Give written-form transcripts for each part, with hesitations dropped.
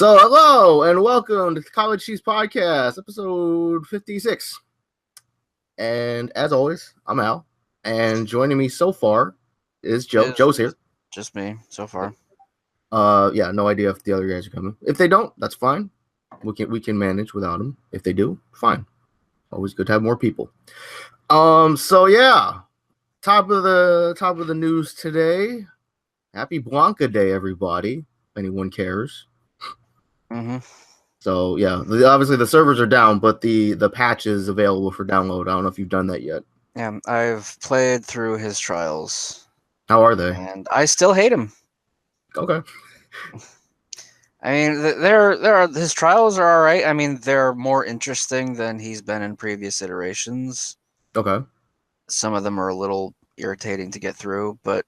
So, hello and welcome to the College Cheese Podcast, episode 56. And as always, I'm Al, and joining me so far is Joe. Joe's here. Just me so far. Yeah, no idea if the other guys are coming. If they don't, that's fine. We can manage without them. If they do, fine. Always good to have more people. So yeah, top of the news today. Happy Blanca Day, everybody. If anyone cares. Mm-hmm. So yeah, obviously the servers are down, but the patch is available for download. I don't know if you've done that yet. Yeah, I've played through his trials. How are they? And I still hate him. Okay. I mean, his trials are all right. I mean, they're more interesting than he's been in previous iterations. Okay. Some of them are a little irritating to get through, but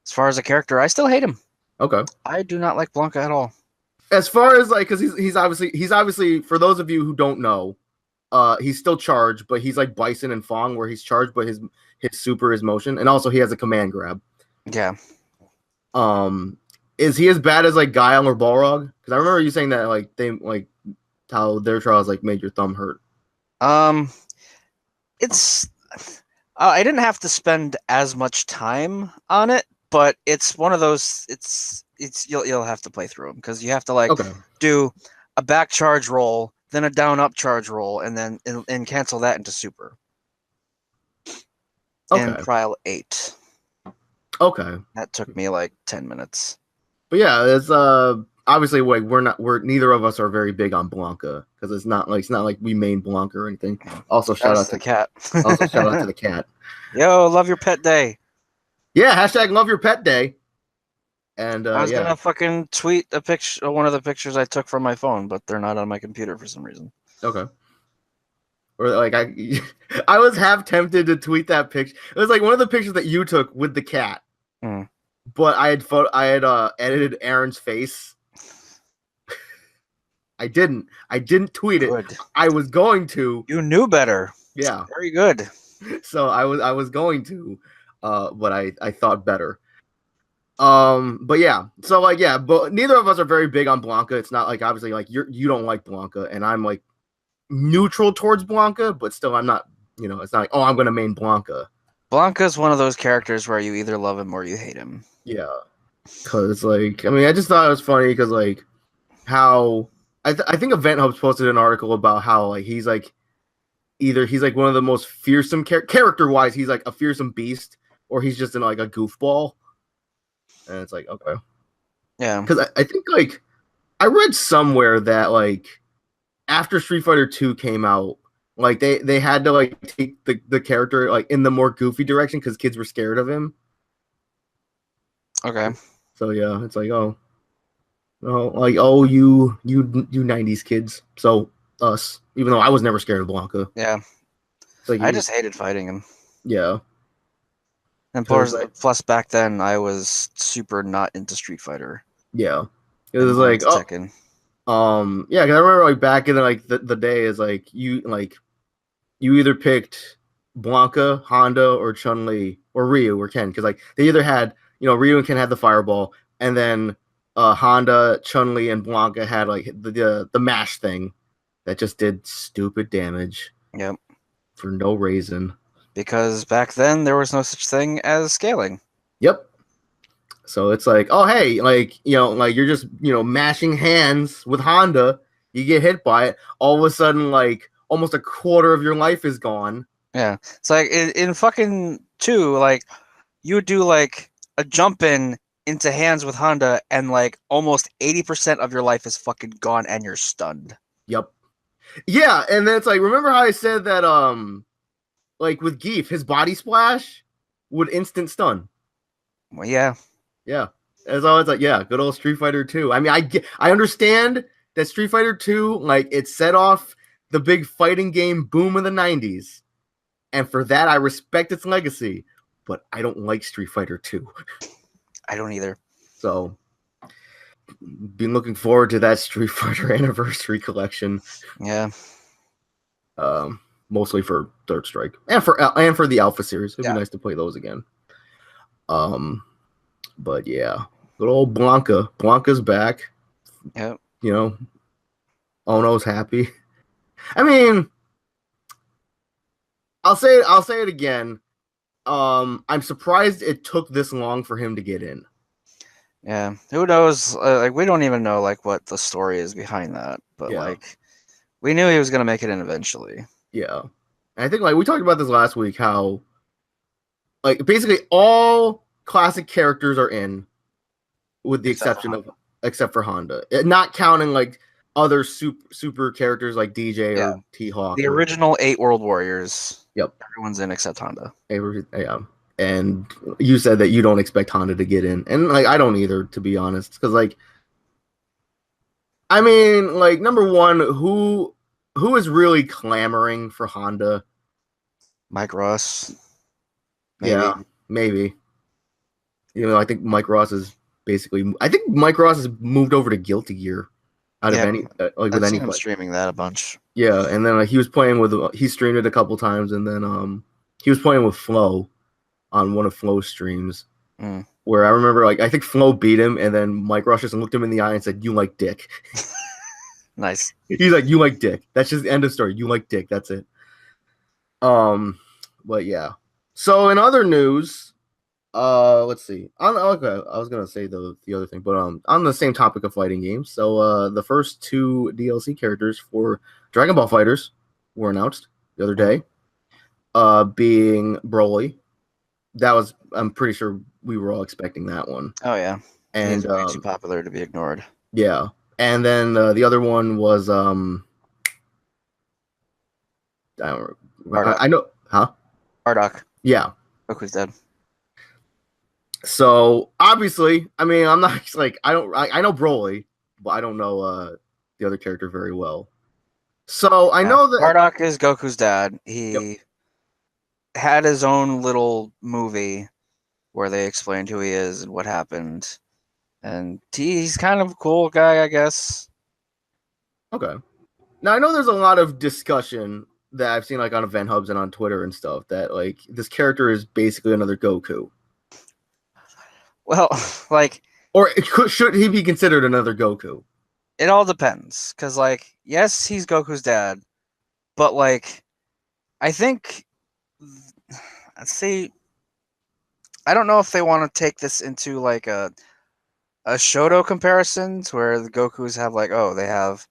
as far as a character, I still hate him. Okay. I do not like Blanca at all. As far as like, because he's obviously for those of you who don't know, he's still charged, but he's like Bison and Fong, where he's charged, but his super is motion, and also he has a command grab. Yeah. Is he as bad as like Guile or Balrog? Because I remember you saying that like they like how their trials like made your thumb hurt. It's I didn't have to spend as much time on it, but it's one of those. It's you'll have to play through them because you have to like do a back charge roll, then a down up charge roll, and then and cancel that into super. In trial 8. Okay. That took me like 10 minutes. But yeah, it's obviously like we're neither of us are very big on Blanca because it's not like we main Blanca or anything. Also shout out to the cat. Also shout out to the cat. Yo, love your pet day. Yeah, hashtag love your pet day. And I was gonna fucking tweet a picture, one of the pictures I took from my phone, but they're not on my computer for some reason. Okay. Or like I was half tempted to tweet that picture. It was like one of the pictures that you took with the cat. Mm. But I had edited Aaron's face. I didn't tweet it. I was going to. You knew better. Yeah. Very good. So I was going to, but I thought better. But yeah. So like yeah, but neither of us are very big on Blanca. It's not like obviously like you don't like Blanca, and I'm like neutral towards Blanca, but still I'm not. You know, it's not like oh I'm gonna main Blanca. Blanca's one of those characters where you either love him or you hate him. Yeah, because like I mean I just thought it was funny because like how I think Event Hubs posted an article about how like he's like either he's like one of the most fearsome character wise he's like a fearsome beast or he's just in like a goofball, and it's like okay, yeah, because I think like I read somewhere that like after Street Fighter 2 came out. Like they had to like take the character like in the more goofy direction because kids were scared of him. Okay. So yeah, it's like you 90s kids. So us, even though I was never scared of Blanca. Yeah. Like I just hated fighting him. Yeah. And plus back then I was super not into Street Fighter. Yeah. It was like Tekken. Yeah, because I remember like back in like the day is like you either picked Blanca, Honda, or Chun-Li, or Ryu or Ken, because like they either had Ryu and Ken had the fireball, and then Honda, Chun-Li, and Blanca had like the mash thing that just did stupid damage. Yep. For no reason. Because back then there was no such thing as scaling. Yep. So it's like, oh hey, like like you're just mashing hands with Honda, you get hit by it, all of a sudden like almost a quarter of your life is gone. Yeah, it's like in fucking 2, like you would do like a jump into hands with Honda, and like almost 80% of your life is fucking gone, and you're stunned. Yep. Yeah, and then it's like, remember how I said that like with Geef, his body splash would instant stun. Well, yeah. Yeah. As always, like, yeah, good old Street Fighter 2. I mean, I understand that Street Fighter 2, like, it set off the big fighting game boom of the 90s. And for that, I respect its legacy. But I don't like Street Fighter 2. I don't either. So, been looking forward to that Street Fighter Anniversary Collection. Yeah. Mostly for Third Strike. And for the Alpha series. It'd be nice to play those again. But yeah, good old Blanca. Blanca's back. Yep. you know, Ono's happy. I mean, I'll say it again. I'm surprised it took this long for him to get in. Yeah, who knows? Like, we don't even know like what the story is behind that, but like, we knew he was gonna make it in eventually. Yeah, and I think like we talked about this last week, how like basically all classic characters are in, with the except for Honda, not counting like other super characters like DJ or T-Hawk. The original 8 World Warriors. Yep, everyone's in except Honda. Yeah, and you said that you don't expect Honda to get in, and like I don't either, to be honest, because like, I mean, like number one, who is really clamoring for Honda? Mike Ross. Maybe. Yeah, maybe. You know, I think Mike Ross is basically. I think Mike Ross has moved over to Guilty Gear. Out of any like with any him streaming that a bunch. Yeah, and then he was playing with. He streamed it a couple times, and then he was playing with Flo on one of Flo's streams. Where I remember, like, I think Flo beat him, and then Mike Ross just looked him in the eye and said, "You like dick." Nice. He's like, "You like dick." That's just the end of story. You like dick. That's it. But yeah. So in other news, let's see. Okay, I was gonna say the other thing, but on the same topic of fighting games. So the first 2 DLC characters for Dragon Ball FighterZ were announced the other day. Being Broly. That was, I'm pretty sure we were all expecting that one. Oh yeah, and way too popular to be ignored. Yeah, and then the other one was I know, huh? Bardock. Yeah, Goku's dead. So obviously, I mean, I'm not like I know Broly, but I don't know the other character very well. So I know that Bardock is Goku's dad. He had his own little movie where they explained who he is and what happened. And he's kind of a cool guy, I guess. Okay. Now I know there's a lot of discussion that I've seen like on event hubs and on Twitter and stuff that like this character is basically another Goku. Well, like, or should he be considered another Goku? It all depends, because like, yes, he's Goku's dad, but like, I think, see, I don't know if they want to take this into like a Shoto comparison, to where the Gokus have like, oh, they have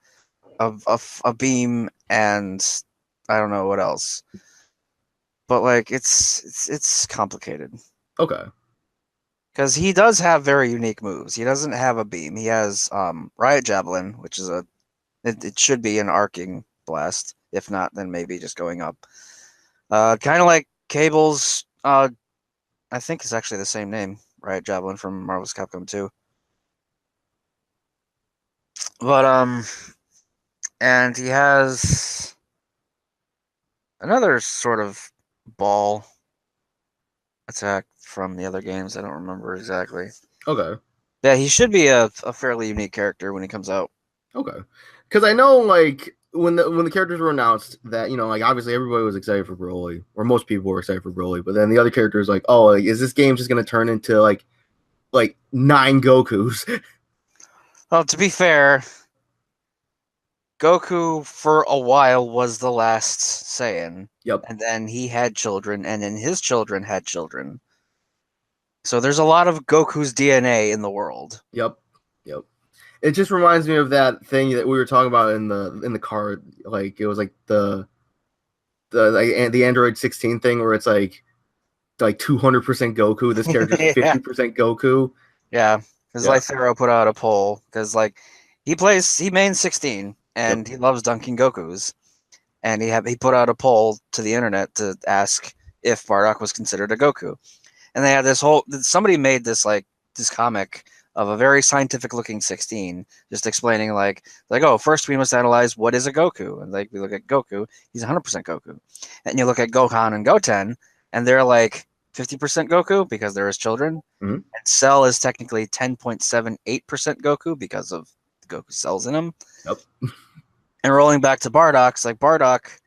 a beam and I don't know what else, but like it's complicated. Okay. Because he does have very unique moves. He doesn't have a beam. He has Riot Javelin, which is it should be an arcing blast. If not, then maybe just going up. Kind of like Cable's, I think it's actually the same name, Riot Javelin from Marvel's Capcom 2. But and he has another sort of ball attack from the other games. I don't remember exactly. Okay. Yeah, he should be a fairly unique character when he comes out. Okay. Because I know, like, when the characters were announced, that, you know, like, obviously everybody was excited for Broly, or most people were excited for Broly, but then the other characters, like, oh, like, is this game just going to turn into, like 9 Gokus? Well, to be fair, Goku for a while was the last Saiyan. Yep. And then he had children, and then his children had children. So there's a lot of Goku's DNA in the world. Yep. It just reminds me of that thing that we were talking about in the car. Like, it was like the Android 16 thing where it's like 200% Goku. This character's 50% Goku. Yeah, because Lythero put out a poll, because like he mains 16 and he loves dunking Gokus, and he put out a poll to the internet to ask if Bardock was considered a Goku, and they had somebody made this comic of a very scientific looking 16, just explaining like, oh, first we must analyze what is a Goku, and like we look at Goku, he's 100% Goku, and you look at Gohan and Goten, and they're like 50% Goku because they're his children, mm-hmm. and Cell is technically 10.78% Goku because of the Goku cells in him. Yep. And rolling back to Bardock, like Bardock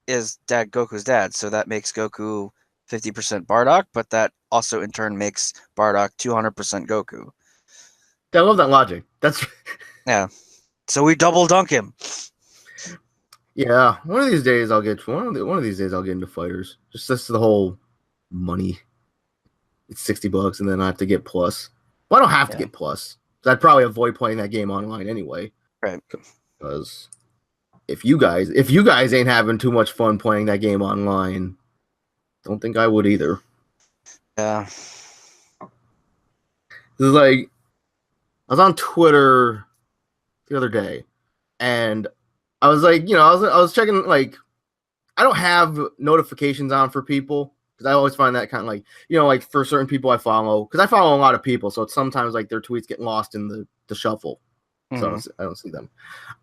is Goku's dad, so that makes Goku 50% Bardock, but that also in turn makes Bardock 200% Goku. I love that logic. That's yeah. So we double dunk him. Yeah, one of these days I'll get into fighters. Just this the whole money. It's $60, and then I have to get plus. Well, I don't have to get plus. So I'd probably avoid playing that game online anyway. Right. Because if you guys ain't having too much fun playing that game online, don't think I would either. Yeah. This is like I was on Twitter the other day, and I was like, I was checking, like, I don't have notifications on for people because I always find that kind of like, like for certain people I follow, because I follow a lot of people, so it's sometimes like their tweets get lost in the shuffle, so I don't see them.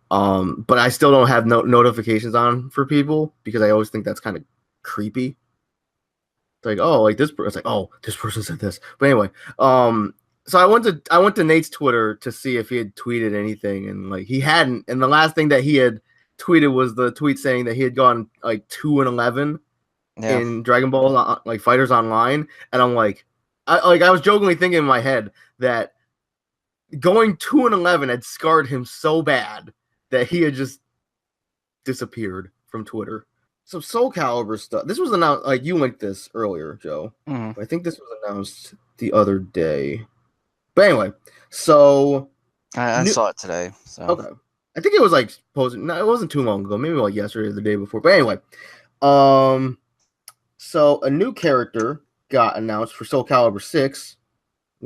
But I still don't have notifications on for people because I always think that's kind of creepy. It's like, oh, like this person, it's like, oh, this person said this. But anyway, so I went to Nate's Twitter to see if he had tweeted anything, and like he hadn't. And the last thing that he had tweeted was the tweet saying that he had gone like 2-11 in Dragon Ball like Fighters Online, and I'm like, I was jokingly thinking in my head that going 2-11 had scarred him so bad that he had just disappeared from Twitter. Some Soul Calibur stuff. This was announced, like you linked this earlier, Joe. I think this was announced the other day. But anyway, so I saw it today. So okay, I think it was like posted. No, it wasn't too long ago. Maybe like yesterday or the day before. But anyway, so a new character got announced for Soul Calibur 6.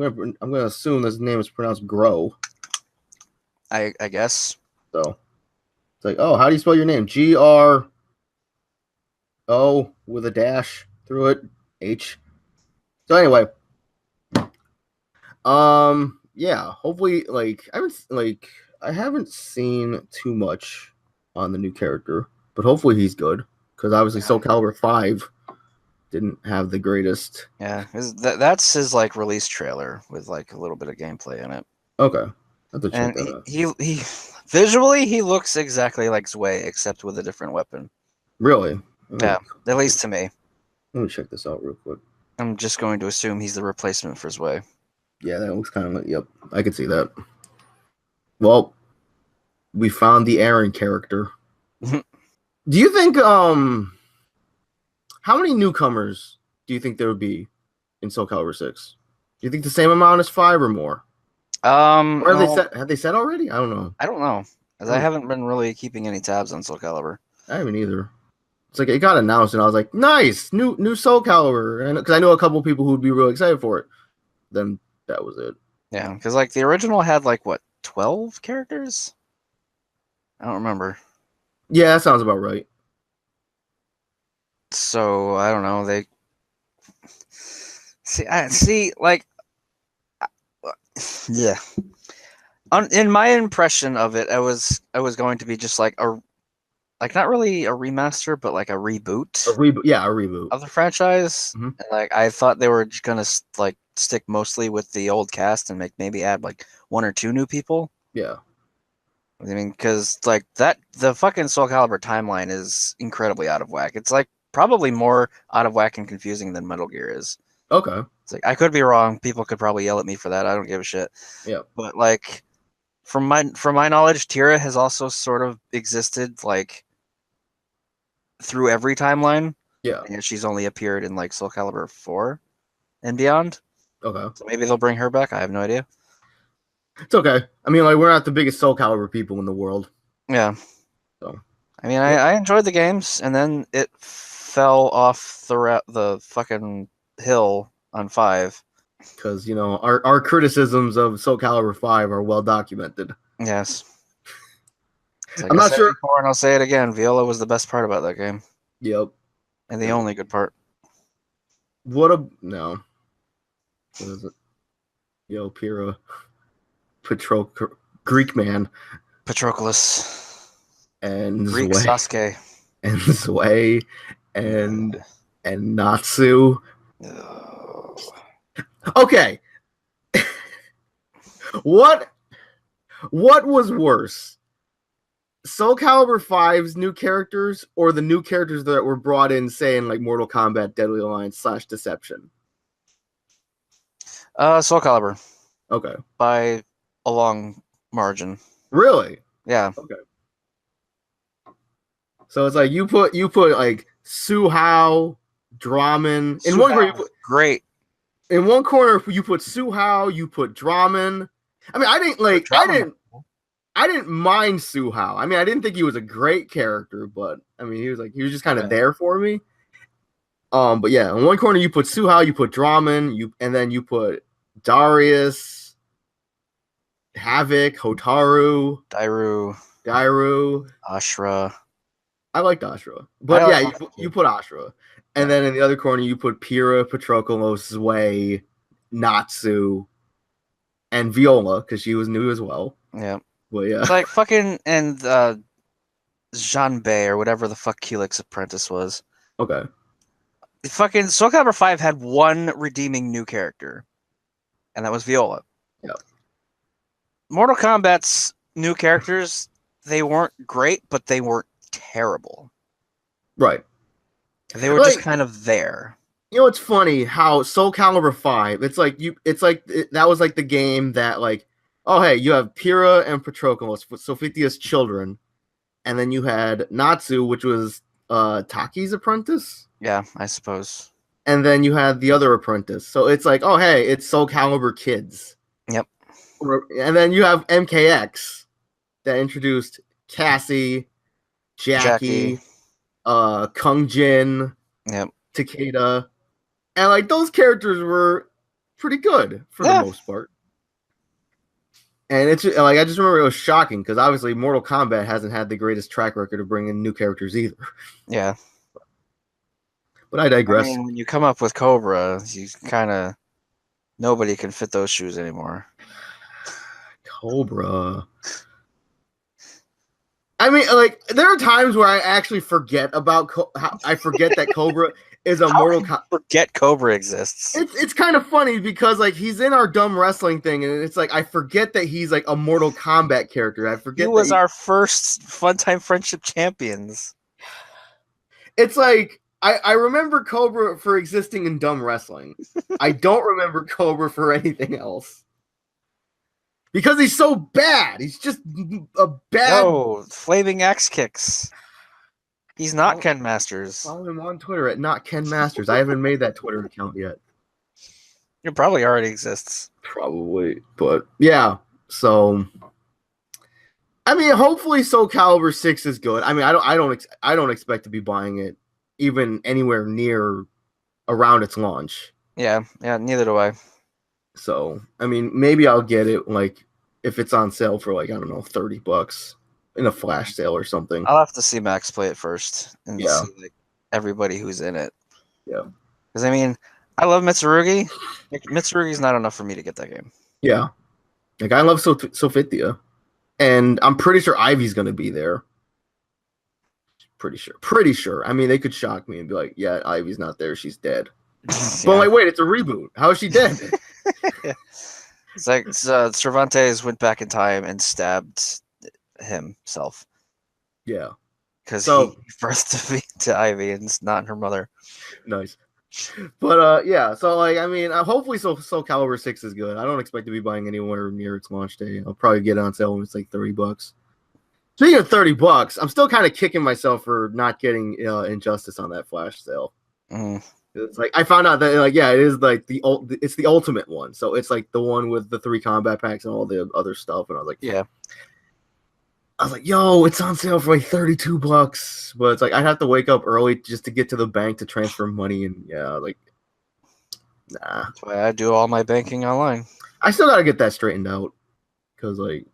I'm gonna assume his name is pronounced Grow. I guess. So it's like, oh, how do you spell your name? GRO with a dash through it. H. So anyway, yeah, hopefully, like I haven't seen too much on the new character, but hopefully he's good, because obviously Soul Calibur 5 didn't have the greatest. Yeah, that's his like release trailer with like a little bit of gameplay in it. Okay, and he visually he looks exactly like Zwei, except with a different weapon. Really? Yeah, at least to me. Let me check this out real quick. I'm just going to assume he's the replacement for Zwei. Yeah, that looks kind of like, yep, I could see that. Well, we found the Aaron character. Do you think, how many newcomers do you think there would be in Soul Calibur 6? Do you think the same amount as 5 or more? Or have they said already? I don't know. I don't know, because I haven't been really keeping any tabs on Soul Calibur. I haven't either. It's like it got announced, and I was like, nice, new Soul Calibur, and because I know a couple people who would be really excited for it. Then that was it. Yeah, because like the original had like what, 12 characters? I don't remember. Yeah, that sounds about right. So I don't know. They see like, yeah. In my impression of it, I was going to be just like not really a remaster, but like a reboot. A reboot of the franchise. And like I thought they were just gonna like stick mostly with the old cast and maybe add like 1 or 2 new people. Yeah. I mean, because like the fucking Soul Calibur timeline is incredibly out of whack. It's like probably more out of whack and confusing than Metal Gear is. Okay. It's like I could be wrong. People could probably yell at me for that. I don't give a shit. Yeah. But like from my knowledge, Tira has also sort of existed like through every timeline. Yeah. And she's only appeared in like Soul Calibur 4 and beyond. Okay. So maybe they'll bring her back. I have no idea. It's okay. I mean, like, we're not the biggest Soul Calibur people in the world. Yeah. So. I mean, I enjoyed the games, and then it fell off the fucking hill on 5. Because, our criticisms of Soul Calibur 5 are well documented. Yes. Like I'm not sure. Before, and I'll say it again. Viola was the best part about that game. Yep. And the only good part. No. What is it? Yo, Pyrrha. Greek man. Patroclus. And Greek Zwei. Sasuke. And Zwei. And Natsu. Oh. Okay. What was worse? Soul Calibur 5's new characters or the new characters that were brought in, say, in like Mortal Kombat Deadly Alliance / Deception? Soul Calibur. Okay. By a long margin. Really? Yeah. Okay. So it's like you put like Suhao, Draman. In one corner you put great. In one corner you put Suhao, you put Draman. I mean, I didn't mind Suhao. I mean, I didn't think he was a great character, but I mean, he was just kind of there for me. But yeah, in one corner you put Suhao, you put Draman, and then you put Darius, Havoc, Hotaru, Dairu, Ashra. I liked Ashra, but yeah, you put Ashra, and then in the other corner you put Pyrrha, Patroclus, Zwei, Natsu, and Viola because she was new as well. Yeah. Well, yeah. It's like fucking and Janbei or whatever the fuck Keelik's apprentice was. Okay. Fucking Soul Calibur 5 had one redeeming new character, and that was Viola. Yep. Mortal Kombat's new characters, they weren't great, but they weren't terrible. Right. They were just kind of there. You know, it's funny how Soul Calibur 5, that was like the game that like, oh hey, you have Pyrrha and Patroclus, Sophitia's children, and then you had Natsu, which was Taki's apprentice. Yeah, I suppose. And then you had the other apprentice. So it's like, oh hey, it's Soul Calibur kids. Yep. And then you have MKX that introduced Cassie, Jackie. Kung Jin, yep, Takeda, and like those characters were pretty good for the most part. And it's like I just remember it was shocking because obviously Mortal Kombat hasn't had the greatest track record of bringing new characters either. Yeah, but I digress. I mean, when you come up with Cobra, you kind of nobody can fit those shoes anymore. Cobra. I mean, like there are times where I actually forget about I forget that Cobra is a Mortal Kombat. Forget Cobra exists. It's kind of funny because like he's in our dumb wrestling thing, and it's like I forget that he's like a Mortal Kombat character. I forget he was our first Funtime Friendship champions. It's like I remember Cobra for existing in dumb wrestling. I don't remember Cobra for anything else. Because he's so bad. He's just a bad... No, flaming axe kicks. He's not Ken Masters. Follow him on Twitter at not Ken Masters. I haven't made that Twitter account yet. It probably already exists. Probably. But yeah, so... I mean, hopefully Soul Calibur 6 is good. I mean, I don't expect to be buying it even anywhere near around its launch. Yeah, neither do I. So, I mean, maybe I'll get it like if it's on sale for like, I don't know, $30 in a flash sale or something. I'll have to see Max play it first and see like everybody who's in it. Yeah. Because I mean, I love Mitsurugi. Mitsurugi's not enough for me to get that game. Yeah. Like I love Sophia. And I'm pretty sure Ivy's gonna be there. Pretty sure. I mean, they could shock me and be like, yeah, Ivy's not there, she's dead. But like, wait, it's a reboot. How is she dead? It's like Cervantes went back in time and stabbed himself. Yeah, because he birthed to Ivy and it's not her mother. Nice, but yeah. So like, I mean, hopefully, Soul Calibur 6 is good. I don't expect to be buying anywhere near its launch day. I'll probably get it on sale when it's like $30. Speaking of $30, I'm still kind of kicking myself for not getting Injustice on that flash sale. It's like I found out that like it is like it's the ultimate one, so it's like the one with the 3 combat packs and all the other stuff. And I was like, yo, it's on sale for like $32, but it's like I'd have to wake up early just to get to the bank to transfer money, and like nah. That's why I do all my banking online. I still gotta get that straightened out because like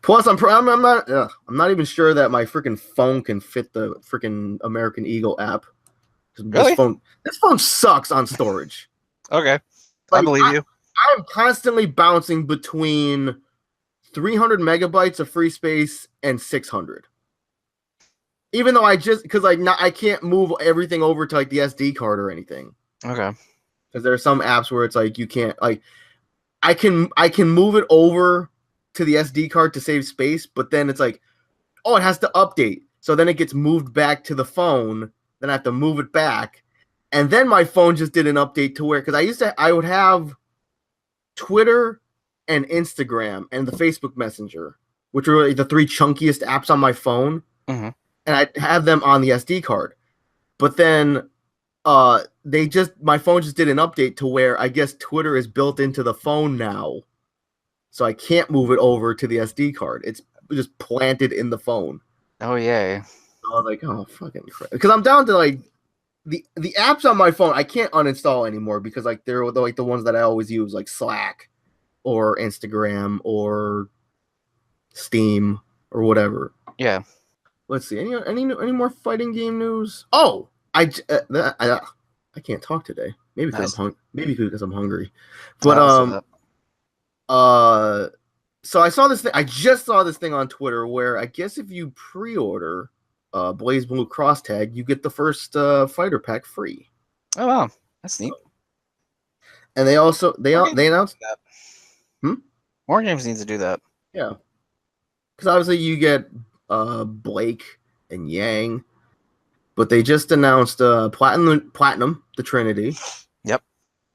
Plus, I'm not even sure that my freaking phone can fit the freaking American Eagle app. Really? This phone sucks on storage. Okay. Like, I believe you. I'm constantly bouncing between 300 megabytes of free space and 600. Even though I can't move everything over to like the SD card or anything. Okay. Because there are some apps where it's like you can't like I can move it over to the SD card to save space, but then it's like, oh, it has to update. So then it gets moved back to the phone. Then I have to move it back. And then my phone just did an update to where, because I would have Twitter and Instagram and the Facebook Messenger which are like the 3 chunkiest apps on my phone, Mm-hmm. and I have them on the SD card. But then my phone just did an update to where I guess Twitter is built into the phone now. So I can't move it over to the SD card. It's just planted in the phone. Oh yay. I was like, oh fucking crap. Because I'm down to like the apps on my phone I can't uninstall anymore because like they're like the ones that I always use, like Slack or Instagram or Steam or whatever. Yeah. Let's see. Any more fighting game news? Oh, I can't talk today. Maybe because I'm hungry. But so I saw this thing. I just saw this thing on Twitter where I guess if you pre-order BlazBlue Cross Tag, you get the first fighter pack free. Oh wow, that's neat. And they announced that. More games need to do that. Yeah, because obviously you get Blake and Yang, but they just announced Platinum, the Trinity. Yep.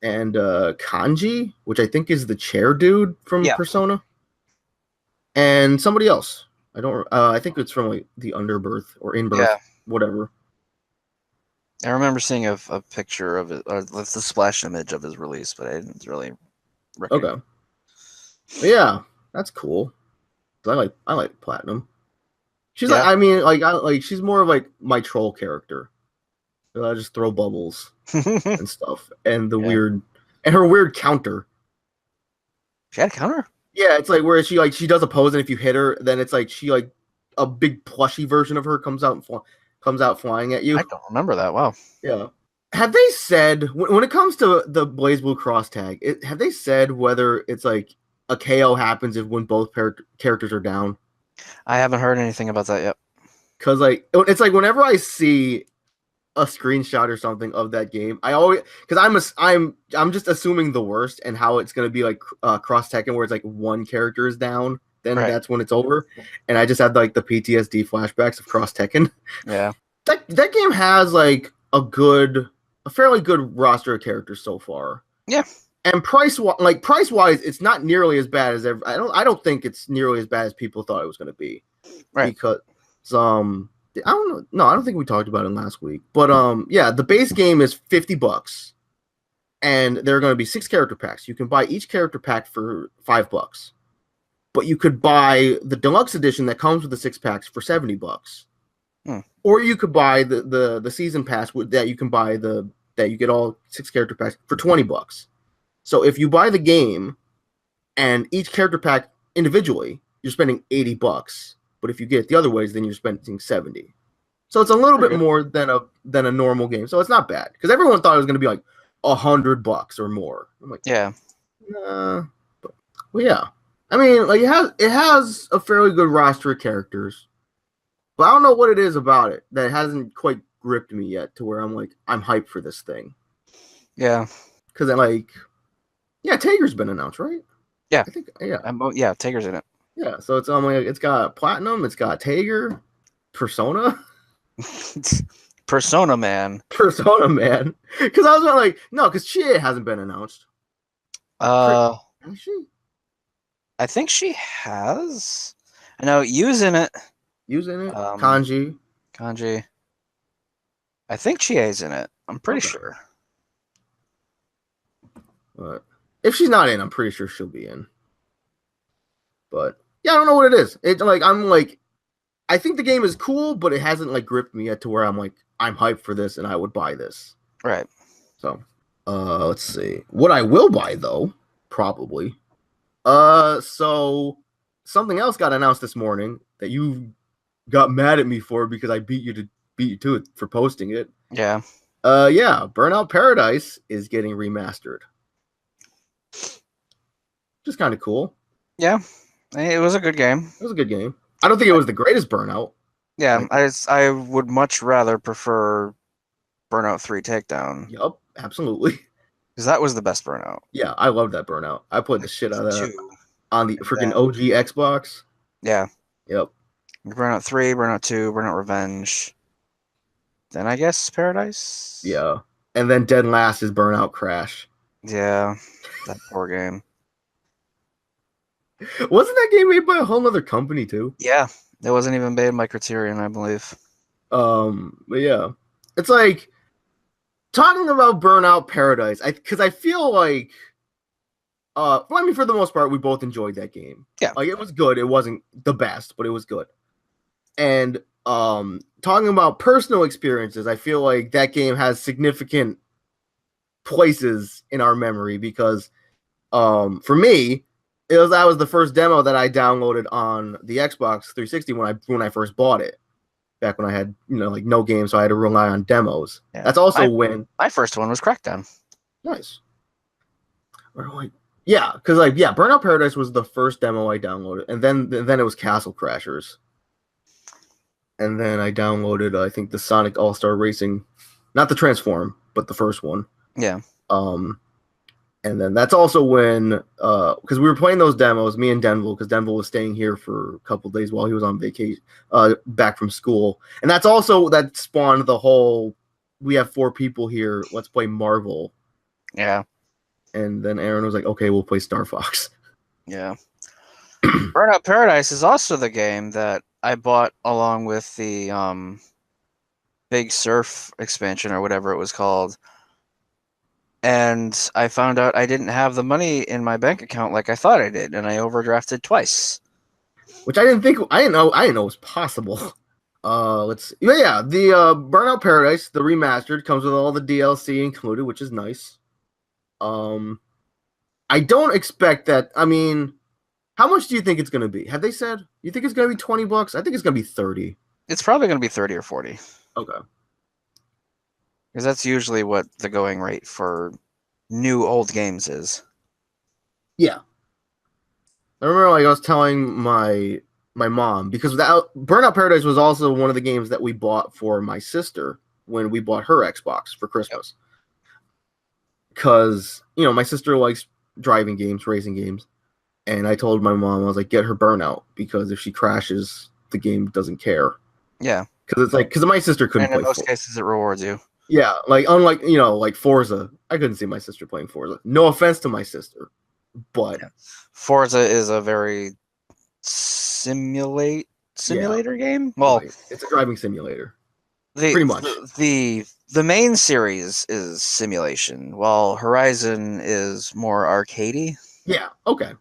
And Kanji, which I think is the chair dude from Persona, and somebody else. I think it's from like the Underbirth or Inbirth, whatever. I remember seeing a picture of it, or the splash image of his release, but I didn't really. Okay. But yeah, that's cool. I like Platinum. She's she's more of like my troll character. I just throw bubbles and stuff, and her weird counter. She had a counter? Yeah, it's like where she does a pose, and if you hit her, then it's like she like a big plushy version of her comes out flying at you. I don't remember that. Wow. Yeah. Have they said when it comes to the BlazBlue Cross Tag? Have they said whether it's like a KO happens when both characters are down? I haven't heard anything about that yet. Because like it's like whenever I see a screenshot or something of that game, I always, because I'm just assuming the worst and how it's gonna be like Cross Tekken where it's like one character is down, then that's when it's over, and I just had like the PTSD flashbacks of Cross Tekken. Yeah, that game has like a fairly good roster of characters so far. Yeah, and price wise, it's not nearly as bad as I don't think it's nearly as bad as people thought it was gonna be, right? Because I don't know. No, I don't think we talked about it last week. But yeah, the base game is $50, and there are going to be 6 character packs. You can buy each character pack for $5, but you could buy the deluxe edition that comes with the 6 packs for $70. Or you could buy the season pass that you can buy that you get all 6 character packs for $20. So if you buy the game and each character pack individually, you're spending $80. But if you get it the other ways, then you're spending $70. So it's a little bit more than a normal game. So it's not bad because everyone thought it was going to be like $100 or more. I'm like, yeah, well, yeah. I mean, like it has a fairly good roster of characters, but I don't know what it is about it that hasn't quite gripped me yet to where I'm like I'm hyped for this thing. Yeah, because Tager's been announced, right? Yeah, I think Tager's in it. Yeah, so it's got Platinum, it's got Tager, Persona. Persona Man. Because I was like, no, because Chie hasn't been announced. Has she? I think she has. I know Yu's in it. Kanji. I think Chie's in it. I'm pretty sure. But if she's not in, I'm pretty sure she'll be in. But yeah, I don't know what it is. It's like I think the game is cool, but it hasn't like gripped me yet to where I'm like I'm hyped for this and I would buy this. Right. So, let's see. What I will buy though, probably. So something else got announced this morning that you got mad at me for because I beat you to it for posting it. Yeah. Yeah, Burnout Paradise is getting remastered. Just kind of cool. Yeah. It was a good game. I don't think it was the greatest Burnout. Yeah, I would much rather prefer Burnout 3 Takedown. Yup, absolutely. Because that was the best Burnout. Yeah, I love that Burnout. I played the shit out of that on the freaking OG Xbox. Yeah. Yep. Burnout 3, Burnout 2, Burnout Revenge. Then I guess Paradise? Yeah. And then dead last is Burnout Crash. Yeah, that poor game. Wasn't that game made by a whole other company too? Yeah, it wasn't even made by Criterion, I believe. But yeah, it's like talking about Burnout Paradise. Because I feel like, I mean, for the most part, we both enjoyed that game. Yeah, like it was good. It wasn't the best, but it was good. And talking about personal experiences, I feel like that game has significant places in our memory because, for me, that was the first demo that I downloaded on the Xbox 360 when I first bought it. Back when I had like no games, so I had to rely on demos. yeah. That's also when my first one was Crackdown. Nice. Yeah, because Burnout Paradise was the first demo I downloaded, and then it was Castle Crashers, and then I downloaded I think the Sonic All Star Racing, not the Transform, but the first one. Yeah. And then that's also when because we were playing those demos, me and Denville, because Denville was staying here for a couple of days while he was on vacation, back from school, and that spawned the whole we have 4 people here, let's play Marvel. Yeah. And then Aaron was like, okay, we'll play Star Fox. Yeah. Burnout Paradise is also the game that I bought along with the Big Surf expansion or whatever it was called. And I found out I didn't have the money in my bank account like I thought I did, and I overdrafted twice. Which I didn't know was possible. Let's see. Yeah, the Burnout Paradise, the remastered, comes with all the DLC included, which is nice. I don't expect that. I mean, how much do you think it's going to be? Have they said? You think it's going to be $20? I think it's going to be 30. It's probably going to be 30 or 40. Okay. Because that's usually what the going rate for new old games is. Yeah. I remember I was telling my mom, because Burnout Paradise was also one of the games that we bought for my sister when we bought her Xbox for Christmas. Because, my sister likes driving games, racing games. And I told my mom, I was like, get her Burnout, because if she crashes, the game doesn't care. Yeah. Because my sister couldn't play. And in most cases, it rewards you. Yeah, unlike, like Forza. I couldn't see my sister playing Forza. No offense to my sister, but... Yeah. Forza is a very simulator game? Well, right. It's a driving simulator. Pretty much. The main series is simulation, while Horizon is more arcadey. Yeah, okay.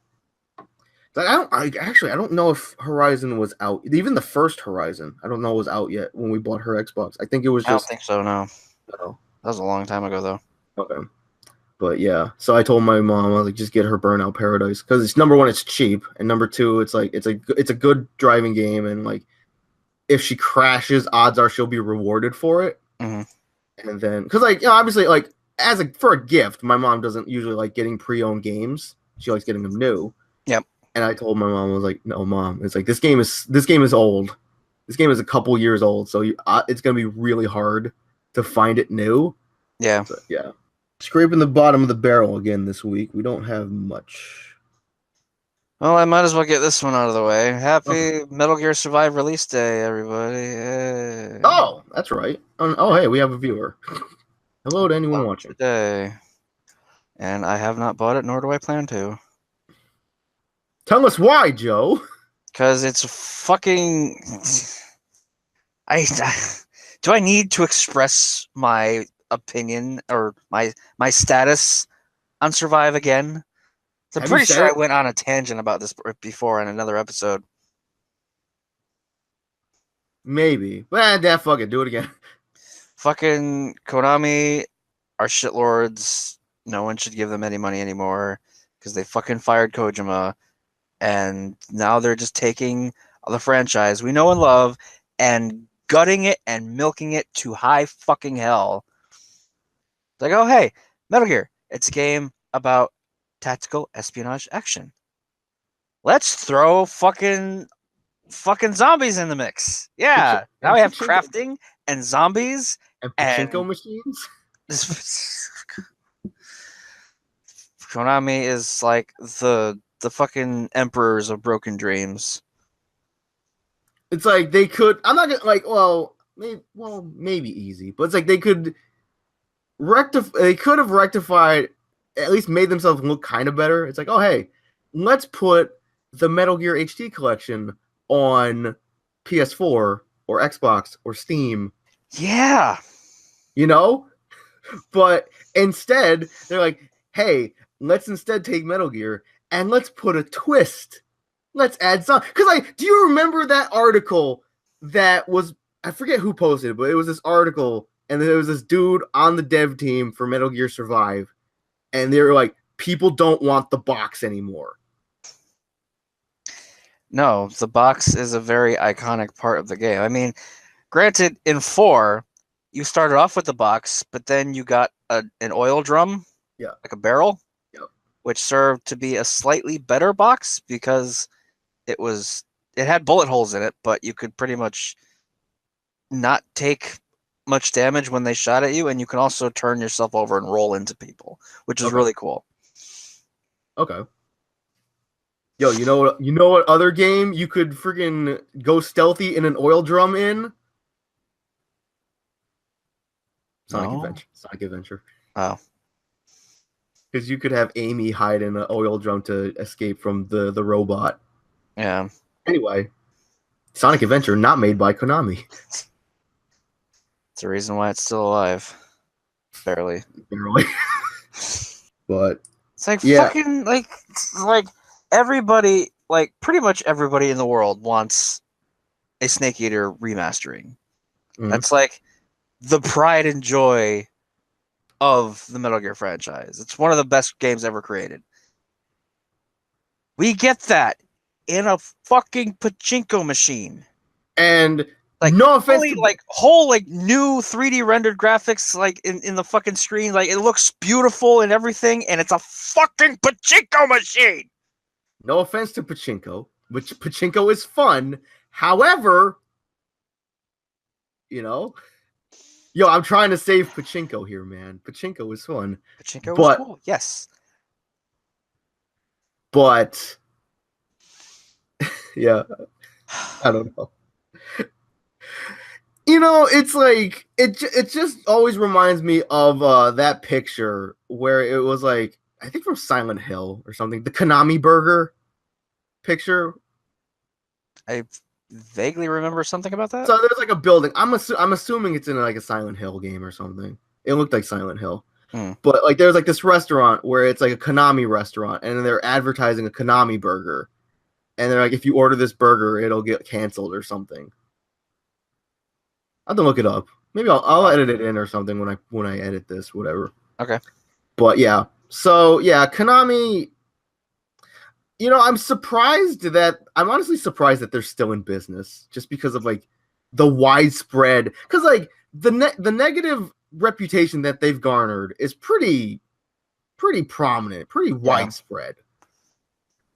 I don't know if Horizon was out. Even the first Horizon, I don't know was out yet when we bought her Xbox. I think it was just... I don't think so, no. No. That was a long time ago, though. Okay. But yeah, so I told my mom, I was like, just get her Burnout Paradise, because it's number one, it's cheap, and number two, it's like it's a good driving game, and like if she crashes, odds are she'll be rewarded for it. Mm-hmm. And then, because obviously, like for a gift, my mom doesn't usually like getting pre-owned games. She likes getting them new. Yep. And I told my mom, I was like, no, Mom, it's like this game is old. This game is a couple years old, so it's gonna be really hard to find it new. Yeah. So, yeah. Scraping the bottom of the barrel again this week. We don't have much. Well, I might as well get this one out of the way. Happy Metal Gear Survive release day, everybody. Hey. Oh, that's right. Oh, hey, we have a viewer. Hello to anyone watching. Today. And I have not bought it, nor do I plan to. Tell us why, Joe. Because it's fucking... Do I need to express my opinion or my status on Survive again? So I'm pretty sure I went on a tangent about this before in another episode. Maybe. But fuck it, do it again. Fucking Konami are shitlords. No one should give them any money anymore because they fucking fired Kojima, and now they're just taking the franchise we know and love and gutting it and milking it to high fucking hell. It's like, oh, hey, Metal Gear. It's a game about tactical espionage action. Let's throw fucking zombies in the mix. Yeah. Now we have crafting and zombies. And pachinko machines? Konami is like the fucking emperors of broken dreams. It's like they could... I'm not gonna... maybe easy. But it's like they could... They could have rectified, at least made themselves look kind of better. It's like, oh, hey, let's put the Metal Gear HD collection on PS4 or Xbox or Steam. Yeah. You know? But instead, they're like, hey, let's instead take Metal Gear and let's put a twist. Let's add some. Because, like, do you remember that article that was, I forget who posted it, but it was this article, and there was this dude on the dev team for Metal Gear Survive, and they were like, people don't want the box anymore. No, the box is a very iconic part of the game. I mean, granted, in 4, you started off with the box, but then you got an oil drum, yeah, like a barrel, yep. which served to be a slightly better box because it had bullet holes in it, but you could pretty much not take much damage when they shot at you, and you can also turn yourself over and roll into people, which is really cool. Okay. Yo, you know what other game you could freaking go stealthy in an oil drum in? Sonic Adventure. Oh. Because you could have Amy hide in an oil drum to escape from the robot. Yeah. Anyway, Sonic Adventure not made by Konami. It's the reason why it's still alive. Barely. But it's like fucking like everybody, like pretty much everybody in the world wants a Snake Eater remastering. Mm-hmm. That's like the pride and joy of the Metal Gear franchise. It's one of the best games ever created. We get that in a fucking pachinko machine. And like no offense to like whole like new 3D rendered graphics like in the fucking screen, like it looks beautiful and everything, and it's a fucking pachinko machine. No offense to pachinko, which pachinko is fun. However, you know, yo, I'm trying to save pachinko here, man. Pachinko is fun. Pachinko is cool, yes. But yeah, I don't know. You know, it's like it just always reminds me of that picture where it was like, I think from Silent Hill or something, the Konami burger picture. I vaguely remember something about that. So there's like a building. I'm assuming it's in like a Silent Hill game or something. It looked like Silent Hill. But like there's like this restaurant where it's like a Konami restaurant, and they're advertising a Konami burger. And they're like, if you order this burger, it'll get canceled or something. I'll have to look it up. Maybe I'll edit it in or something when I edit this, whatever. Okay. But yeah. So yeah, Konami, you know, I'm honestly surprised that they're still in business just because of like the widespread, because like the negative reputation that they've garnered is pretty prominent, pretty widespread.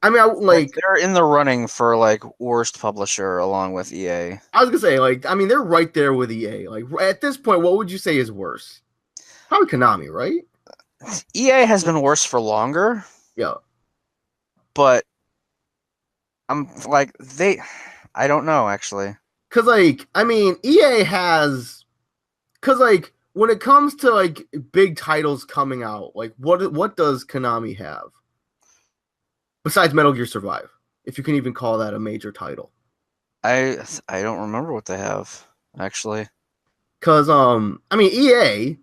I mean, like they're in the running for like worst publisher along with EA. I was gonna say, like, I mean, they're right there with EA. Like at this point, what would you say is worse? Probably Konami, right? EA has been worse for longer. Yeah, but I'm like I don't know actually. Cause like I mean, EA has, cause like when it comes to like big titles coming out, like what does Konami have? Besides Metal Gear Survive, if you can even call that a major title. I don't remember what they have, actually. Cause I mean EA,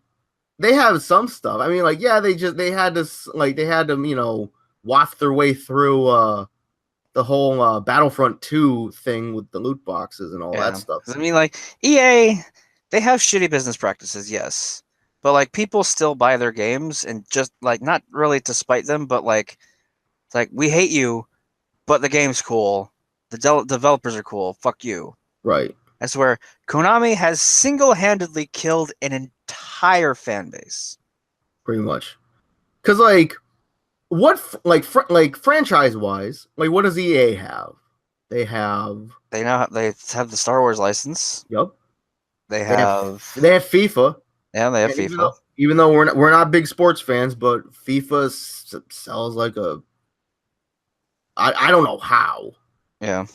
they have some stuff. I mean, like, yeah, they had to, you know, waft their way through the whole Battlefront 2 thing with the loot boxes and all that stuff. I mean, like, EA, they have shitty business practices, yes. But like people still buy their games, and just like not really to spite them, but like it's like, we hate you, but the game's cool. The developers are cool. Fuck you. Right. That's where Konami has single-handedly killed an entire fan base. Pretty much. Because, like, franchise-wise, like, what does EA have? They have the Star Wars license. Yep. They have FIFA. Yeah, they have FIFA. Even though we're not big sports fans, but FIFA sells like a... I don't know how. Yeah.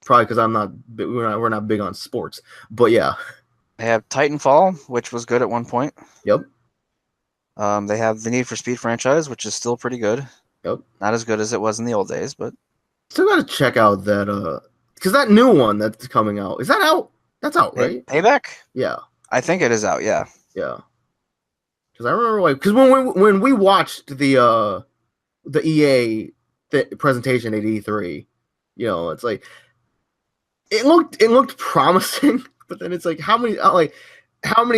Probably because we're not big on sports. But yeah. They have Titanfall, which was good at one point. Yep. They have the Need for Speed franchise, which is still pretty good. Yep. Not as good as it was in the old days, but Still gotta check out that because that new one that's coming out, is that out? That's out, right? Payback? Yeah. I think it is out, yeah. Yeah. Because I remember because when we watched the EA presentation at E3, it's like it looked promising, but then it's like how many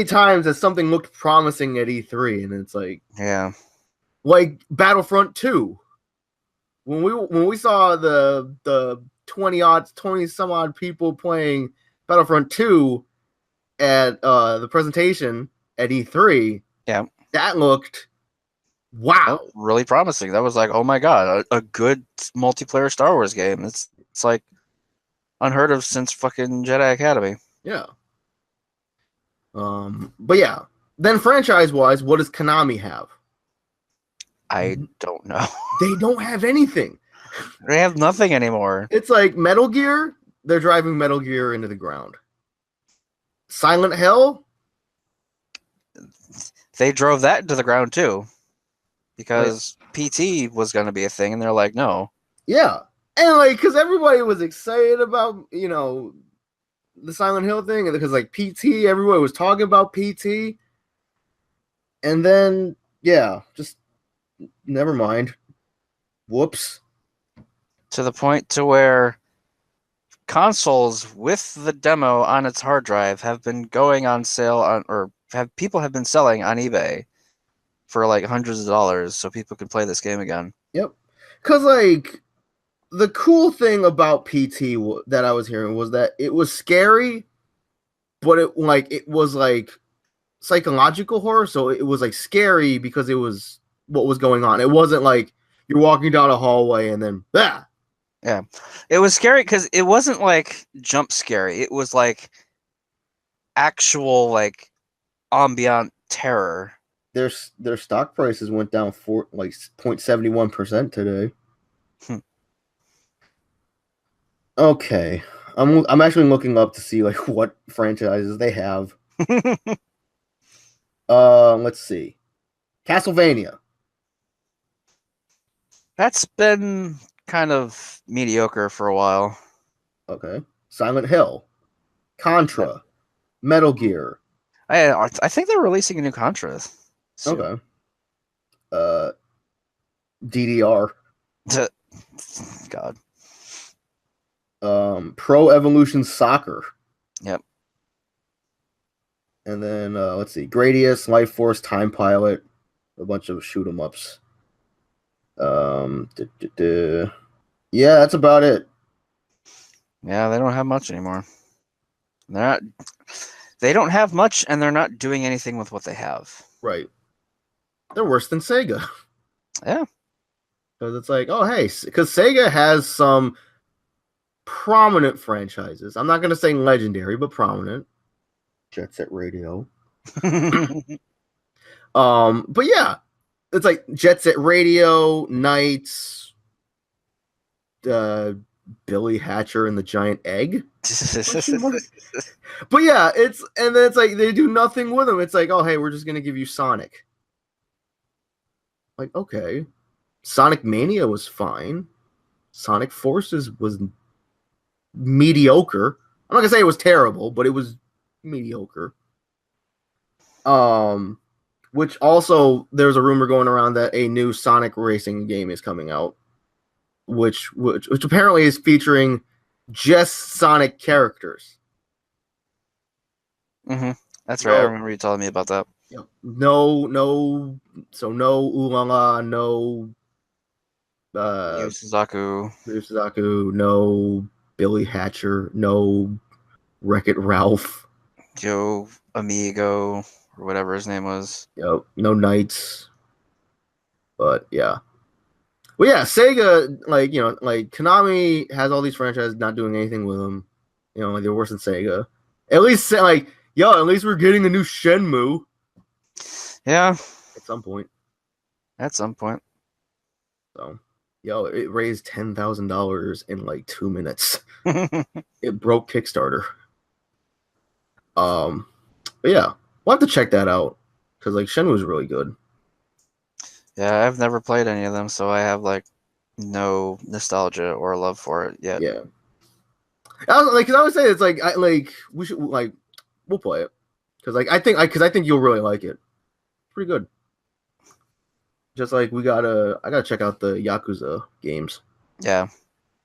times has something looked promising at E3, and it's like like Battlefront 2. When we saw the 20 some odd people playing Battlefront 2 at the presentation at E3, that looked wow, really promising. That was like, oh my god, a good multiplayer Star Wars game. It's like unheard of since fucking Jedi Academy. Yeah. But yeah, then franchise-wise, what does Konami have? I don't know. They don't have anything. They have nothing anymore. It's like Metal Gear, they're driving Metal Gear into the ground. Silent Hill, they drove that into the ground too. Because PT was going to be a thing, and they're like, no. Yeah. And like, because everybody was excited about, the Silent Hill thing, and because like PT, everybody was talking about PT. And then, yeah, just never mind. Whoops. To the point to where consoles with the demo on its hard drive have been going on sale people have been selling on eBay for like hundreds of dollars so people can play this game again. Yep. Because like the cool thing about PT that I was hearing was that it was scary, but it was like psychological horror. So it was like scary because it was what was going on. It wasn't like you're walking down a hallway and then bah. Yeah, it was scary because it wasn't like jump scary. It was like actual like ambient terror. Their stock prices went down 0.71% today. Okay, I'm actually looking up to see like what franchises they have. Let's see, Castlevania. That's been kind of mediocre for a while. Okay, Silent Hill, Contra, Metal Gear. I think they're releasing a new Contra soon. Okay. DDR. God. Pro Evolution Soccer. Yep. And then let's see, Gradius, Life Force, Time Pilot, a bunch of shoot 'em ups. Yeah, that's about it. Yeah, they don't have much anymore. They don't have much, and they're not doing anything with what they have. Right. They're worse than Sega. Yeah. Because it's like, oh, hey, because Sega has some prominent franchises. I'm not going to say legendary, but prominent. Jet Set Radio. But yeah, it's like Jet Set Radio, Knights, Billy Hatcher and the Giant Egg. But yeah, and then it's like they do nothing with them. It's like, oh hey, we're just gonna give you Sonic. Like, okay. Sonic Mania was fine. Sonic Forces was mediocre. I'm not gonna say it was terrible, but it was mediocre. Which also there's a rumor going around that a new Sonic racing game is coming out, which apparently is featuring just Sonic characters. Mm-hmm. That's right. I remember you telling me about that. Yep. No Ulala, no Yu Suzaku, no Billy Hatcher, no Wreck-It Ralph, Joe Amigo, or whatever his name was. Yep. No Knights. But yeah. Well, yeah, Sega, like Konami has all these franchises not doing anything with them. Like they're worse than Sega. At least at least we're getting a new Shenmue. Yeah. At some point. So, it raised $10,000 in like 2 minutes. It broke Kickstarter. But yeah, we'll have to check that out because like Shenmue is really good. Yeah, I've never played any of them, so I have like no nostalgia or love for it yet. Yeah. Cause I would say it's like we should we'll play it because I think you'll really like it. Pretty good. Just like I gotta check out the Yakuza games. Yeah.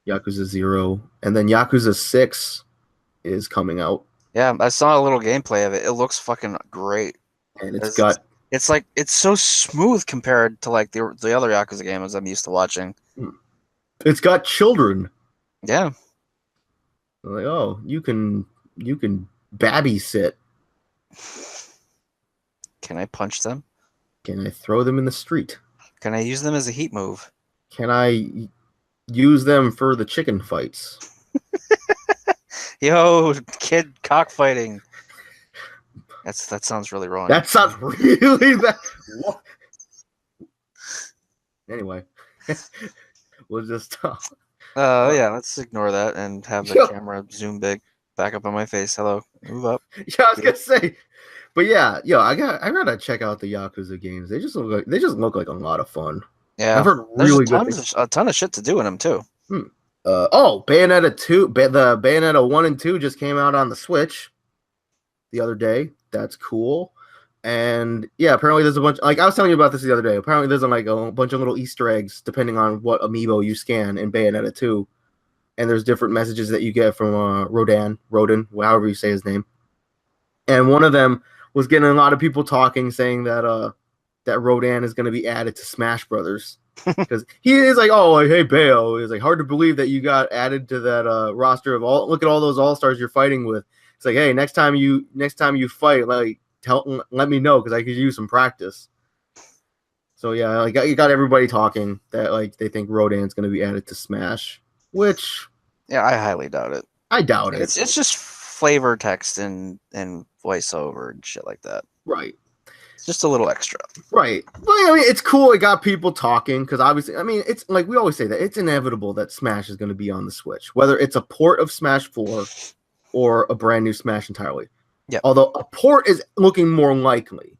Yakuza 0 and then Yakuza 6 is coming out. Yeah, I saw a little gameplay of it. It looks fucking great. And it's like it's so smooth compared to like the other Yakuza games I'm used to watching. It's got children. Yeah. Like, oh, you can babby sit. Can I punch them? Can I throw them in the street? Can I use them as a heat move? Can I use them for the chicken fights? Yo, kid cockfighting. That sounds really wrong. That sounds really bad. Anyway, we'll just yeah, let's ignore that and have the camera zoom big back up on my face. Hello, move up. Yeah, I was gonna say, but yeah, I gotta check out the Yakuza games. They just look like a lot of fun. Yeah, I've heard really good things. A ton of shit to do in them too. Bayonetta 2, the Bayonetta 1 and 2 just came out on the Switch the other day. That's cool. And yeah, apparently there's a bunch, like I was telling you about this the other day. Apparently there's like a bunch of little Easter eggs depending on what amiibo you scan in Bayonetta 2. And there's different messages that you get from Rodin, however you say his name. And one of them was getting a lot of people talking, saying that that Rodin is going to be added to Smash Brothers. Because he is like, oh, like, hey, Bayo. It's like hard to believe that you got added to that roster of look at all those all-stars you're fighting with. It's like, hey, next time you fight, like let me know because I could use some practice. So yeah, like you got everybody talking that like they think Rodin's going to be added to Smash, which I highly doubt it. I doubt it. It's just flavor text and voiceover and shit like that. Right. It's just a little extra. Right. But I mean, it's cool. It got people talking because obviously, I mean, it's like we always say that it's inevitable that Smash is going to be on the Switch, whether it's a port of Smash 4 or a brand new Smash entirely. Yeah. Although a port is looking more likely.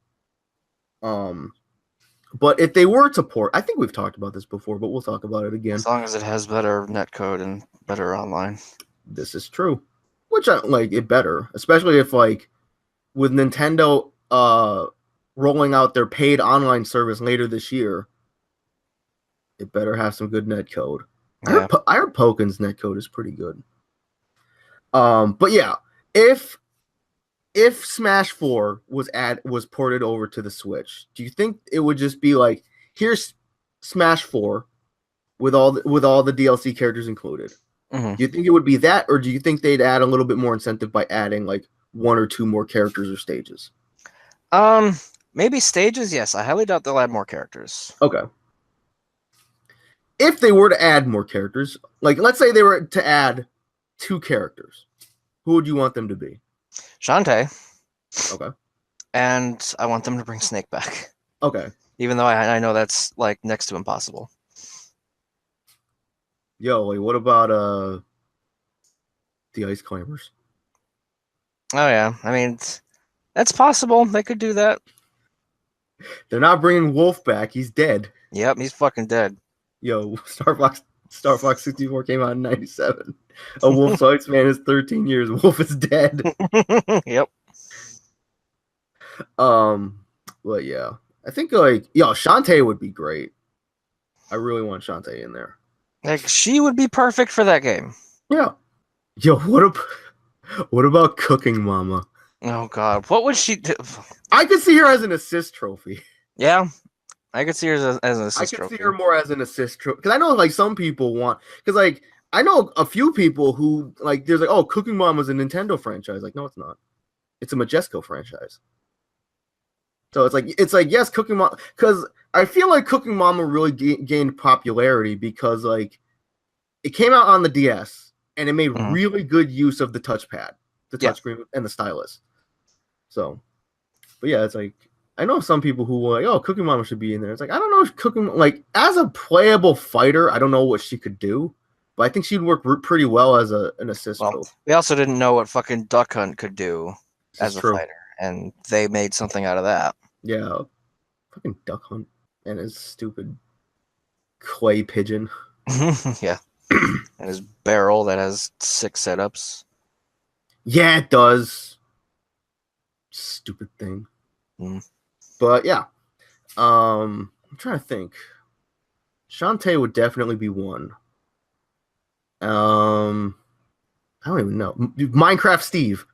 But if they were to port, I think we've talked about this before, but we'll talk about it again. As long as it has better netcode and better online. This is true. Which I like it better, especially if like with Nintendo rolling out their paid online service later this year, it better have some good netcode. Yeah. I heard Poken's netcode is pretty good. But yeah, if Smash 4 was ported over to the Switch, do you think it would just be like, here's Smash 4 with all the DLC characters included? Mm-hmm. Do you think it would be that, or do you think they'd add a little bit more incentive by adding like one or two more characters or stages? Maybe stages, yes. I highly doubt they'll add more characters. Okay. If they were to add more characters, like let's say they were to add 2 characters, who would you want them to be? Shantae. Okay. And I want them to bring Snake back. Okay. Even though I know that's like next to impossible. Yo, wait, what about the Ice Climbers? Oh yeah, I mean that's possible. They could do that. They're not bringing Wolf back. He's dead. Yep, he's fucking dead. Yo, Star Fox 64 came out in 97. A Wolf's lifespan is 13 years. Wolf is dead. Yep. But yeah, I think like Shantae would be great. I really want Shantae in there. Like she would be perfect for that game. Yeah. Yo, what about Cooking Mama? Oh God, what would she do? I could see her as an assist trophy. Yeah, I could see her as an assist trophy. I could see her more as an assist trophy because I know like some people want because like I know a few people who like there's like oh Cooking Mama's a Nintendo franchise. Like no, it's not. It's a Majesco franchise. So it's like yes, Cooking Mama because I feel like Cooking Mama really gained popularity because like it came out on the DS and it made really good use of the touchpad, the touchscreen, and the stylus. So, but yeah, it's like I know some people who were like, "Oh, Cooking Mama should be in there." It's like I don't know if Cooking like as a playable fighter, I don't know what she could do, but I think she'd work pretty well as an assist. Well, we also didn't know what fucking Duck Hunt could do as a fighter, and they made something out of that. Yeah, fucking Duck Hunt and his stupid clay pigeon. Yeah. And his barrel that has 6 setups. Yeah, it does. Stupid thing. But yeah. I'm trying to think. Shantae would definitely be one. I don't even know. Minecraft Steve.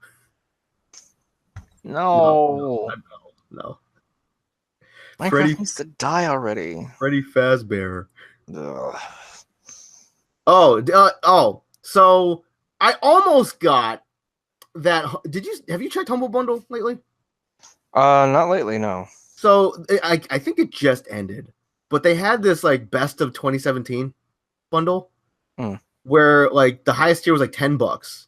No. No. Minecraft needs to die already. Freddy Fazbear. Ugh. So I almost got that. Have you checked Humble Bundle lately? Not lately, no. So I think it just ended, but they had this like best of 2017 bundle where like the highest tier was like $10,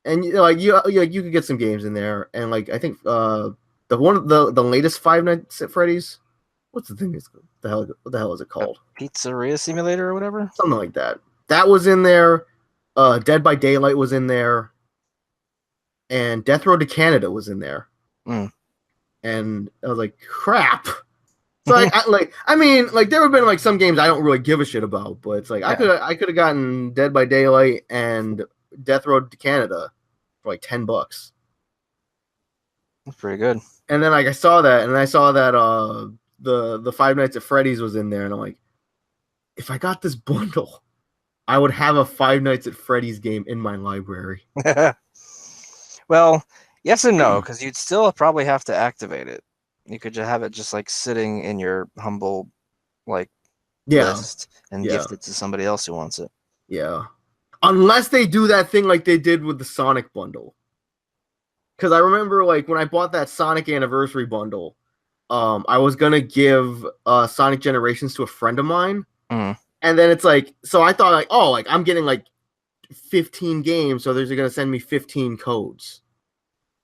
and you could get some games in there, and like I think the latest Five Nights at Freddy's, what's the thing? What the hell is it called? Pizzeria Simulator or whatever? Something like that. That was in there. Dead by Daylight was in there. And Death Road to Canada was in there. And I was like, crap. So I mean, there have been like some games I don't really give a shit about, but it's like I could have gotten Dead by Daylight and Death Road to Canada for like $10. That's pretty good. And then like I saw that the Five Nights at Freddy's was in there, and I'm like, if I got this bundle, I would have a Five Nights at Freddy's game in my library. Well, yes and no, because you'd still probably have to activate it. You could just have it just like sitting in your humble list and gift it to somebody else who wants it. Yeah. Unless they do that thing like they did with the Sonic bundle. Because I remember like when I bought that Sonic Anniversary bundle, I was gonna give Sonic Generations to a friend of mine. And then it's like, so I thought like, oh, like I'm getting like 15 games, so they're gonna send me 15 codes.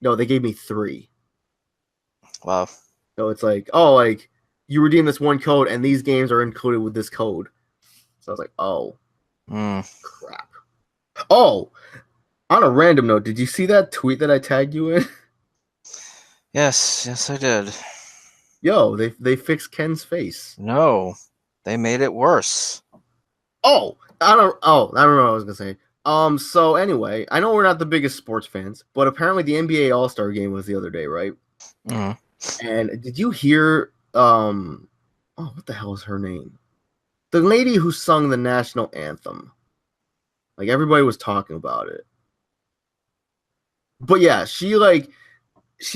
No, they gave me 3. Wow. So it's like, oh, like you redeem this one code, and these games are included with this code. So I was like, oh, crap. Oh, on a random note, did you see that tweet that I tagged you in? Yes, I did. Yo, they fixed Ken's face. No, they made it worse. I remember what I was gonna say. So anyway, I know we're not the biggest sports fans, but apparently the NBA All-Star game was the other day, right? And did you hear what the hell is her name? The lady who sung the national anthem. Like everybody was talking about it. But yeah, she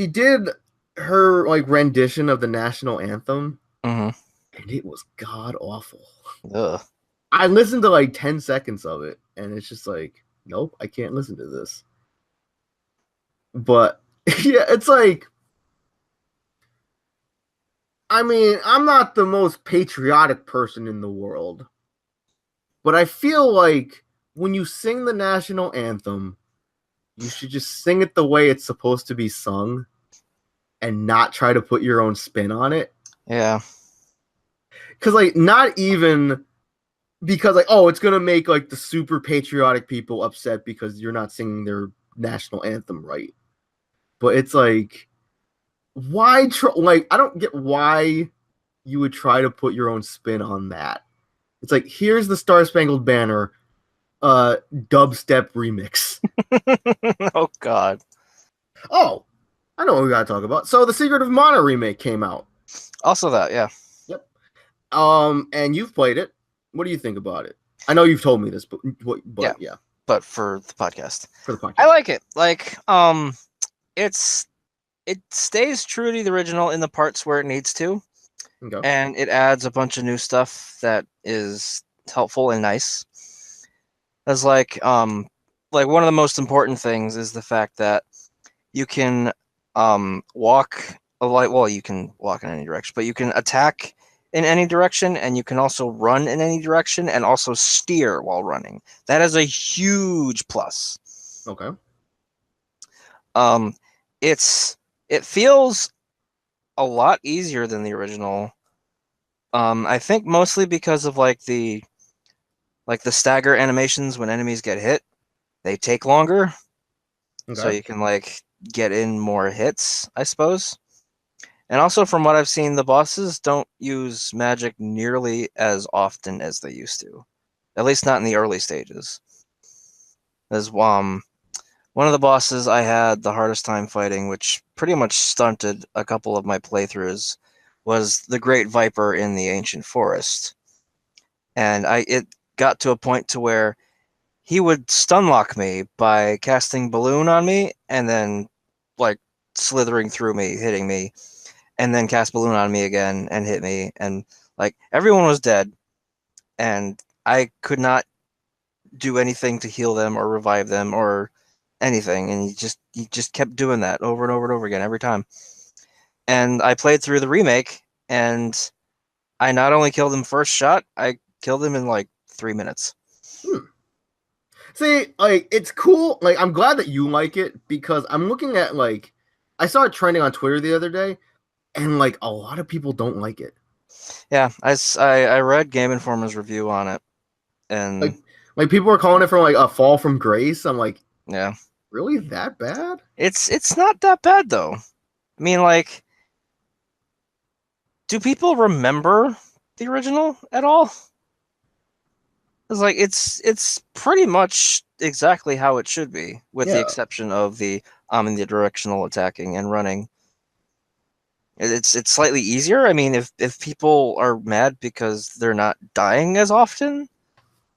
did her like rendition of the national anthem, and it was god awful. I listened to like 10 seconds of it, and it's just like, nope, I can't listen to this. But yeah, it's like, I mean, I'm not the most patriotic person in the world, but I feel like when you sing the national anthem, you should just sing it the way it's supposed to be sung and not try to put your own spin on it. Yeah. Because, like, not even because, like, oh, it's going to make, like, the super patriotic people upset because you're not singing their national anthem right. But it's like, why I don't get why you would try to put your own spin on that. It's like, here's the Star Spangled Banner dubstep remix. Oh god. Oh, I know what we gotta talk about. So the Secret of Mana remake came out. Also that, yeah. Yep. And you've played it. What do you think about it? I know you've told me this, but yeah. But for the podcast. I like it. Like, it stays true to the original in the parts where it needs to. Okay. And it adds a bunch of new stuff that is helpful and nice. As like one of the most important things is the fact that you can walk you can walk in any direction, but you can attack in any direction, and you can also run in any direction and also steer while running. That is a huge plus. Okay. It feels a lot easier than the original. I think mostly because of like the stagger animations when enemies get hit, they take longer. Okay. So you can like get in more hits, I suppose. And also from what I've seen, the bosses don't use magic nearly as often as they used to. At least not in the early stages. As one of the bosses I had the hardest time fighting, which pretty much stunted a couple of my playthroughs, was the Great Viper in the Ancient Forest. And it got to a point to where he would stun lock me by casting Balloon on me and then like slithering through me, hitting me, and then cast Balloon on me again and hit me, and like everyone was dead and I could not do anything to heal them or revive them or anything, and he just kept doing that over and over and over again every time. And I played through the remake, and I not only killed him first shot, I killed him in like 3 minutes. See, like, it's cool. Like, I'm glad that you like it, because I'm looking at, like, I saw it trending on Twitter the other day, and like a lot of people don't like it. Yeah, I read Game Informer's review on it, and like people are calling it from like a fall from grace. I'm like, yeah, really that bad? It's not that bad though. I mean, like, do people remember the original at all? It's like it's pretty much exactly how it should be, with the exception of the omnidirectional attacking and running. It's slightly easier. I mean, if people are mad because they're not dying as often,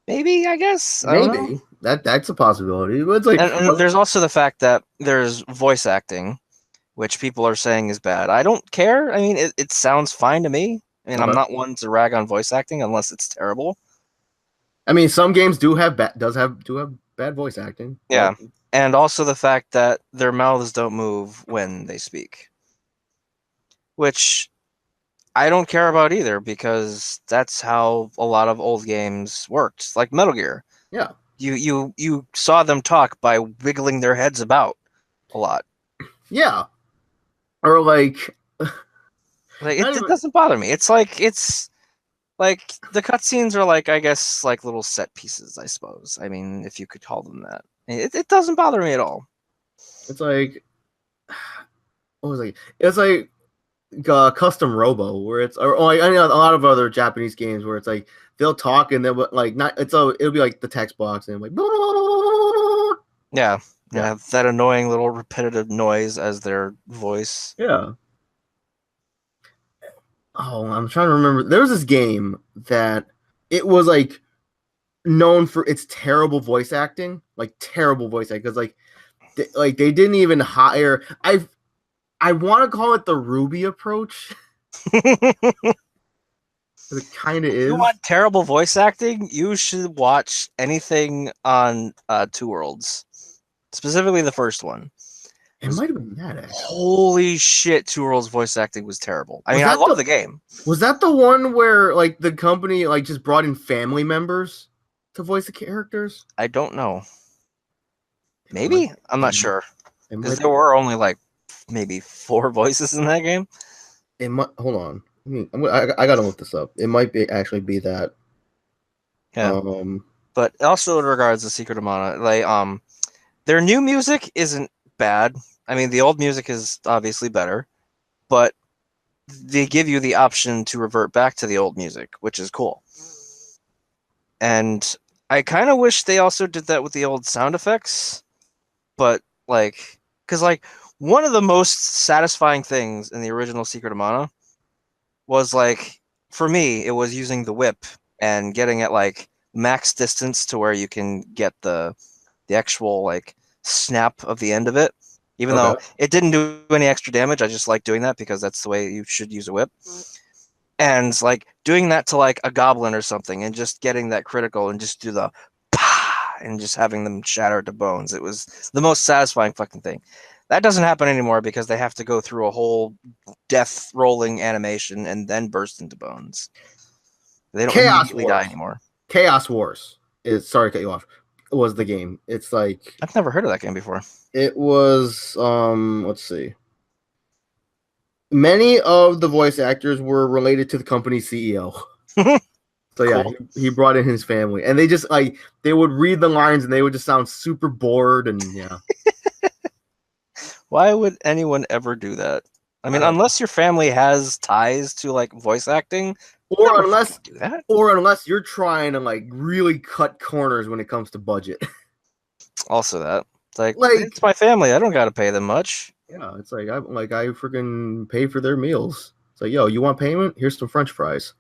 maybe, I guess. I don't know. That's a possibility. But it's like, and there's also the fact that there's voice acting, which people are saying is bad. I don't care. I mean, it sounds fine to me. I mean, I'm not one to rag on voice acting unless it's terrible. I mean, some games do have bad voice acting. Yeah, and also the fact that their mouths don't move when they speak, which I don't care about either, because that's how a lot of old games worked, like Metal Gear. Yeah, you saw them talk by wiggling their heads about a lot. Yeah, or like it doesn't bother me. It's like the cutscenes are like, I guess, like little set pieces, I suppose. I mean, if you could call them that. It doesn't bother me at all. It's like, what was it? It's like Custom Robo, where it's, or like a lot of other Japanese games where it's like they'll talk and they'll like it'll be like the text box and like yeah, that annoying little repetitive noise as their voice. Yeah. Oh, I'm trying to remember. There was this game that it was like known for its terrible voice acting, because they didn't even hire. I want to call it the Ruby approach. It kind of is. You want terrible voice acting? You should watch anything on Two Worlds, specifically the first one. It might have been that, actually. Holy shit, Two Worlds voice acting was terrible. I mean, I love the game. Was that the one where like the company like just brought in family members to voice the characters? I don't know. Maybe? I'm not sure. Because there were only like maybe 4 voices in that game. It might. Hold on. I gotta look this up. It might actually be that. Yeah. But also in regards to Secret of Mana, like their new music isn't bad. I mean, the old music is obviously better, but they give you the option to revert back to the old music, which is cool. And I kind of wish they also did that with the old sound effects, but like, because like one of the most satisfying things in the original Secret of Mana was, like, for me, it was using the whip and getting at like max distance to where you can get the actual like snap of the end of it. Even though it didn't do any extra damage, I just like doing that because that's the way you should use a whip. And like doing that to like a goblin or something and just getting that critical and just do the pah and just having them shatter to bones. It was the most satisfying fucking thing. That doesn't happen anymore because they have to go through a whole death rolling animation and then burst into bones. They don't immediately die anymore. Chaos Wars is, sorry to cut you off, was the game. It's like, I've never heard of that game before. It was let's see. Many of the voice actors were related to the company's CEO. So yeah, cool. he brought in his family, and they just like they would read the lines and they would just sound super bored, and yeah. Why would anyone ever do that? I mean, unless your family has ties to like voice acting, Or unless do that. Or unless you're trying to like really cut corners when it comes to budget. Also that. It's like it's my family. I don't gotta pay them much. Yeah, it's like I freaking pay for their meals. It's like, yo, you want payment? Here's some French fries.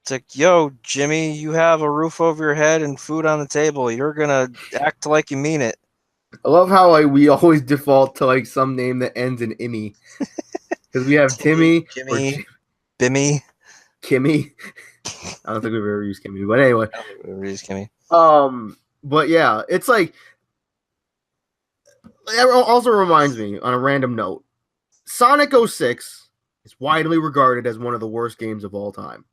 It's like, yo, Jimmy, you have a roof over your head and food on the table. You're gonna act like you mean it. I love how we always default to like some name that ends in "immy," because we have Timmy, Jimmy, Bimmy, Kimmy. I don't think we've ever used Kimmy, but anyway. We've ever used Kimmy. But yeah, it's like. It also reminds me, on a random note, Sonic 06 is widely regarded as one of the worst games of all time.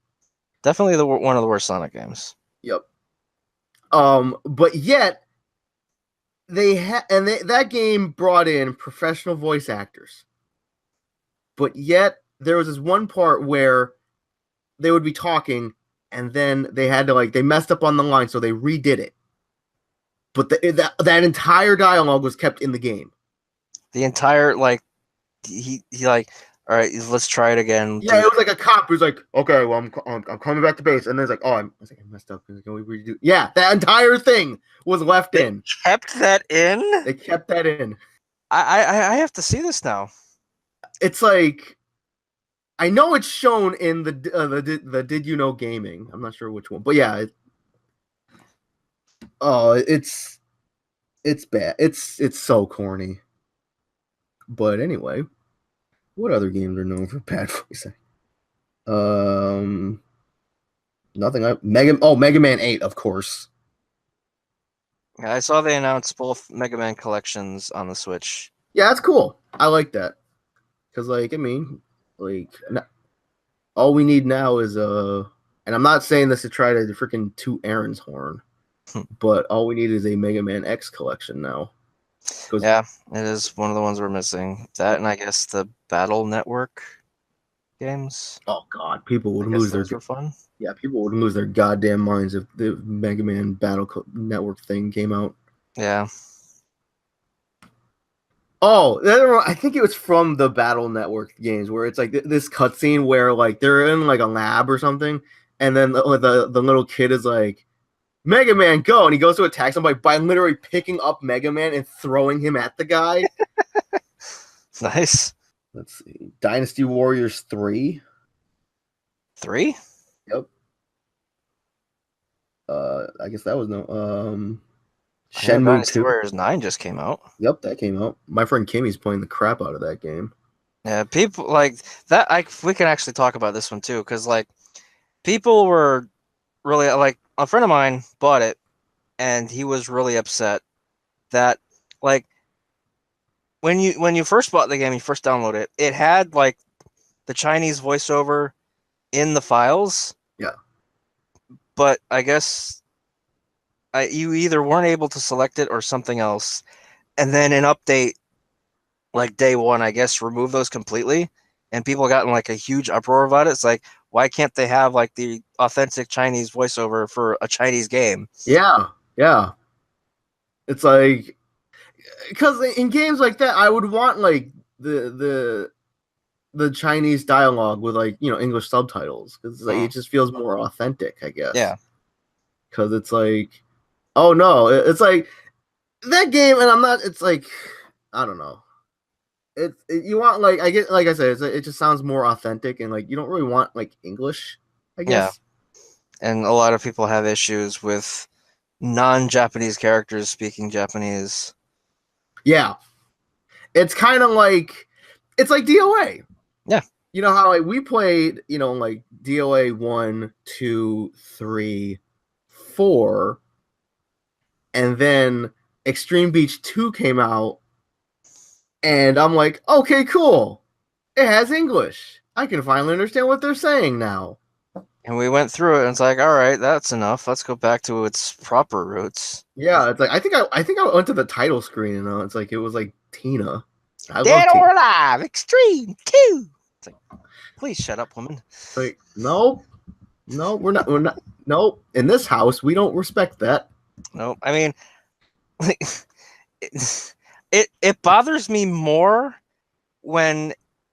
Definitely one of the worst Sonic games. Yep. But yet that game brought in professional voice actors. But yet there was this one part where they would be talking and then they had to they messed up on the line, so they redid it. But that entire dialogue was kept in the game. The entire he all right, let's try it again. Yeah, it was like a cop who's like, okay, well, I'm coming back to base, and then it's like, I messed up. Can we redo? Yeah, that entire thing was left in. Kept that in. They kept that in. I have to see this now. It's like, I know it's shown in the Did You Know Gaming. I'm not sure which one, but yeah. It's bad. It's so corny. But anyway, what other games are known for bad voice acting? Nothing. Mega Man 8, of course. Yeah, I saw they announced both Mega Man collections on the Switch. Yeah, that's cool. I like that. Because, all we need now is and I'm not saying this to try to freaking toot Aaron's horn, but all we need is a Mega Man X collection now. Yeah, it is one of the ones we're missing. That, and I guess the Battle Network games. Oh God, people would lose their fun. Yeah, people would lose their goddamn minds if the Mega Man Battle Network thing came out. Yeah. Oh, I think it was from the Battle Network games where it's like this cutscene where they're in a lab or something, and then the little kid is like, Mega Man, go! And he goes to attack somebody by literally picking up Mega Man and throwing him at the guy. Nice. Let's see. Dynasty Warriors 3. 3? Yep. I guess that was no. Shenmue Dynasty 2. Warriors 9 just came out. Yep, that came out. My friend Kimmy's playing the crap out of that game. Yeah, people like that. We can actually talk about this one too, because people were really a friend of mine bought it, and he was really upset that when you first bought the game, you first downloaded it, it had the Chinese voiceover in the files. Yeah. But I guess you either weren't able to select it or something else, and then an update day one, I guess, remove those completely, and people got in a huge uproar about it. It's why can't they have the authentic Chinese voiceover for a Chinese game? Yeah. It's because in games like that, I would want the Chinese dialogue with English subtitles, because it just feels more authentic, I guess. Yeah. Because it's oh no, it's that game, and I'm not. It's I don't know. You want I get I said, it just sounds more authentic, and you don't really want English, I guess. Yeah. And a lot of people have issues with non-Japanese characters speaking Japanese. Yeah. It's kind of it's like DOA. Yeah. You know how we played, DOA 1, 2, 3, 4, and then Extreme Beach 2 came out, and I'm like, okay, cool. It has English. I can finally understand what they're saying now. And we went through it, and it's all right, that's enough. Let's go back to its proper roots. Yeah, it's I think I went to the title screen, and it's it was Tina. Dead or Alive, Extreme 2. It's please shut up, woman. No, we're not. No, in this house, we don't respect that. No, I mean, it bothers me more when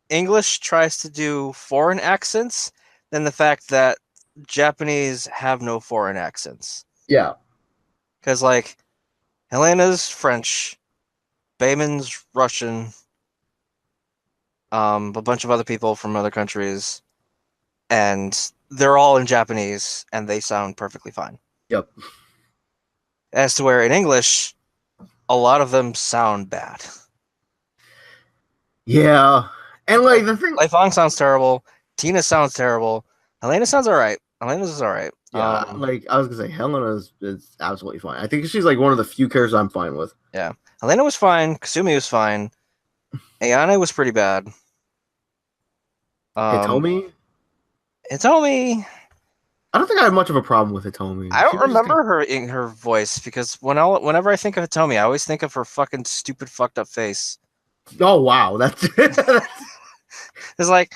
English tries to do foreign accents than the fact that Japanese have no foreign accents. Yeah. Because, like, Helena's French, Bayman's Russian, a bunch of other people from other countries, and they're all in Japanese, and they sound perfectly fine. Yep. As to where in English, a lot of them sound bad. Yeah. And like the thing, Lai Fong sounds terrible. Tina sounds terrible. Helena sounds all right. Helena's is all right. yeah, like I was gonna say, Helena is absolutely fine. I think she's like one of the few characters I'm fine with. Yeah. Helena was fine. Kasumi was fine. Ayane was pretty bad. Hitomi? Hitomi. I don't think I have much of a problem with Hitomi. I don't remember her in her voice because whenever I think of Hitomi, I always think of her fucking stupid, fucked up face. Oh wow, that's it's like,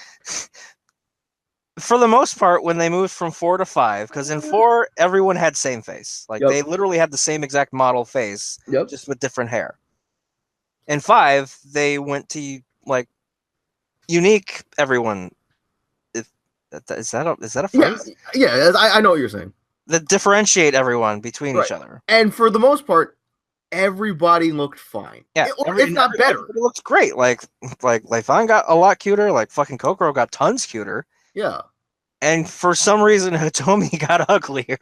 for the most part, when they moved from 4 to 5, because in 4 everyone had same face, like they literally had the same exact model face, just with different hair. In 5, they went to like unique everyone. Is that a phrase? Yeah, I know what you're saying. That differentiate everyone between each other. And for the most part, everybody looked fine. Yeah, if not better. It looked great. Like Lai Fong got a lot cuter. Like fucking Kokoro got tons cuter. Yeah. And for some reason, Hitomi got uglier.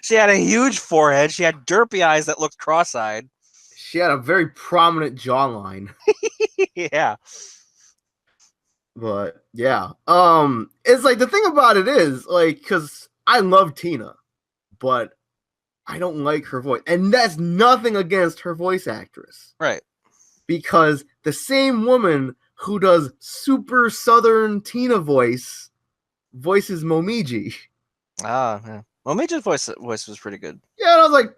She had a huge forehead. She had derpy eyes that looked cross-eyed. She had a very prominent jawline. Yeah. But yeah, it's like the thing about it is like because I love Tina, but I don't like her voice, and that's nothing against her voice actress, right? Because the same woman who does super Southern Tina voices Momiji. Ah, yeah. Momiji's voice was pretty good. Yeah, and I was like,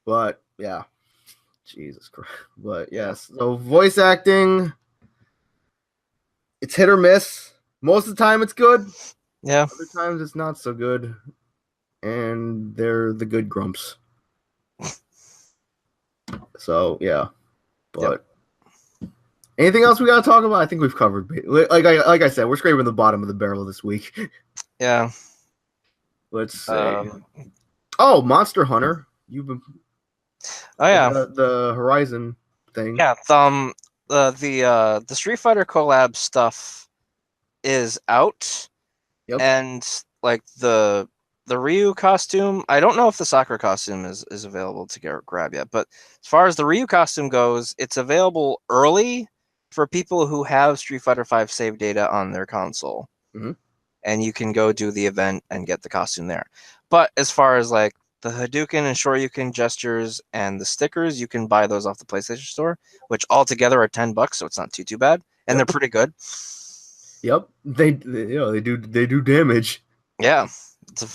but yeah. Jesus Christ. But yes, so voice acting, it's hit or miss. Most of the time it's good. Yeah. Other times it's not so good. And they're the good grumps. So yeah. But anything else we gotta talk about? I think we've covered, like I said, we're scraping the bottom of the barrel this week. Yeah. Let's say Monster Hunter. You've been the Horizon thing. Yeah, the Street Fighter collab stuff is out. Yep. And like the Ryu costume, I don't know if the Sakura costume is available to grab yet, but as far as the Ryu costume goes, it's available early for people who have Street Fighter V save data on their console. Mm-hmm. And you can go do the event and get the costume there. But as far as like the Hadouken and Shoryuken gestures and the stickers, you can buy those off the PlayStation Store, which altogether are $10, so it's not too bad, and they're pretty good. Yep, they do damage. Yeah,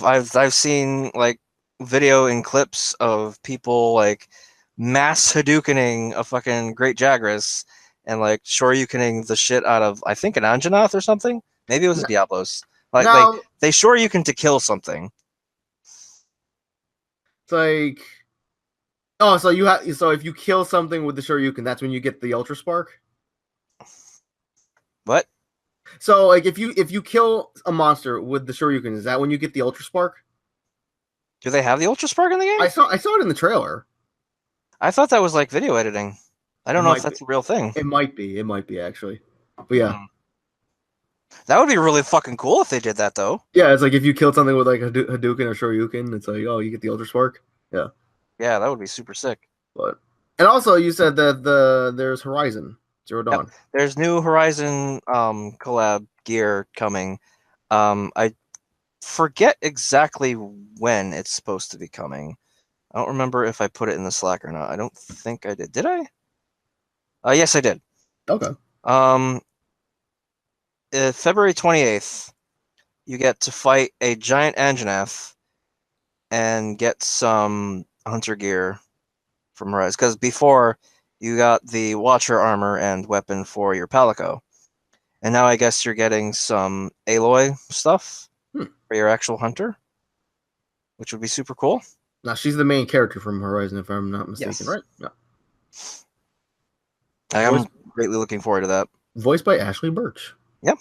I've seen like video and clips of people like mass Hadoukening a fucking Great Jagras and like Shoryukening the shit out of, I think, an Anjanath or something. Maybe it was a Diablos. Like they Shoryuken to kill something. It's like, so if you kill something with the Shoryuken, that's when you get the Ultra Spark. What? So like if you kill a monster with the Shoryuken, is that when you get the Ultra Spark? Do they have the Ultra Spark in the game? I saw it in the trailer. I thought that was like video editing. I don't know if that's a real thing. It might be actually. But yeah. That would be really fucking cool if they did that, though. Yeah, it's like if you killed something with like a Hadouken or Shoryuken, it's like, oh, you get the Ultra Spark. Yeah. Yeah, that would be super sick. And also, you said that there's Horizon Zero Dawn. Yep. There's new Horizon collab gear coming. I forget exactly when it's supposed to be coming. I don't remember if I put it in the Slack or not. I don't think I did. Did I? Yes, I did. Okay. February 28th, you get to fight a giant Anjanath and get some hunter gear from Horizon. Because before, you got the Watcher armor and weapon for your Palico. And now I guess you're getting some Aloy stuff for your actual hunter, which would be super cool. Now, she's the main character from Horizon, if I'm not mistaken, right? Yeah. greatly looking forward to that. Voiced by Ashley Birch. Yep.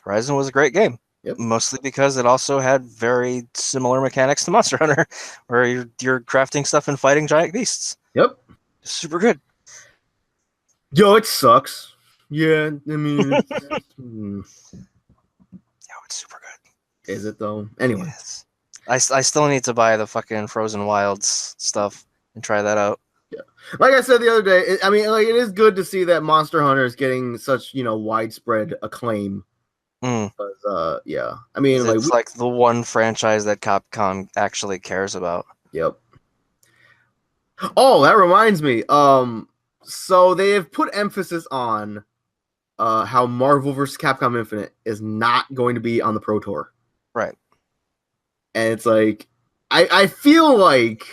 Horizon was a great game. Yep. Mostly because it also had very similar mechanics to Monster Hunter, where you're crafting stuff and fighting giant beasts. Yep. Super good. Yo, it sucks. Yeah, I mean, Yo, it's super good. Is it though? Anyway, yes. I still need to buy the fucking Frozen Wilds stuff and try that out. Yeah, like I said the other day, it is good to see that Monster Hunter is getting such widespread acclaim. Because, yeah, I mean, it's like the one franchise that Capcom actually cares about. Yep. Oh, that reminds me. So they have put emphasis on how Marvel vs. Capcom Infinite is not going to be on the Pro Tour. Right. And it's like, I feel like,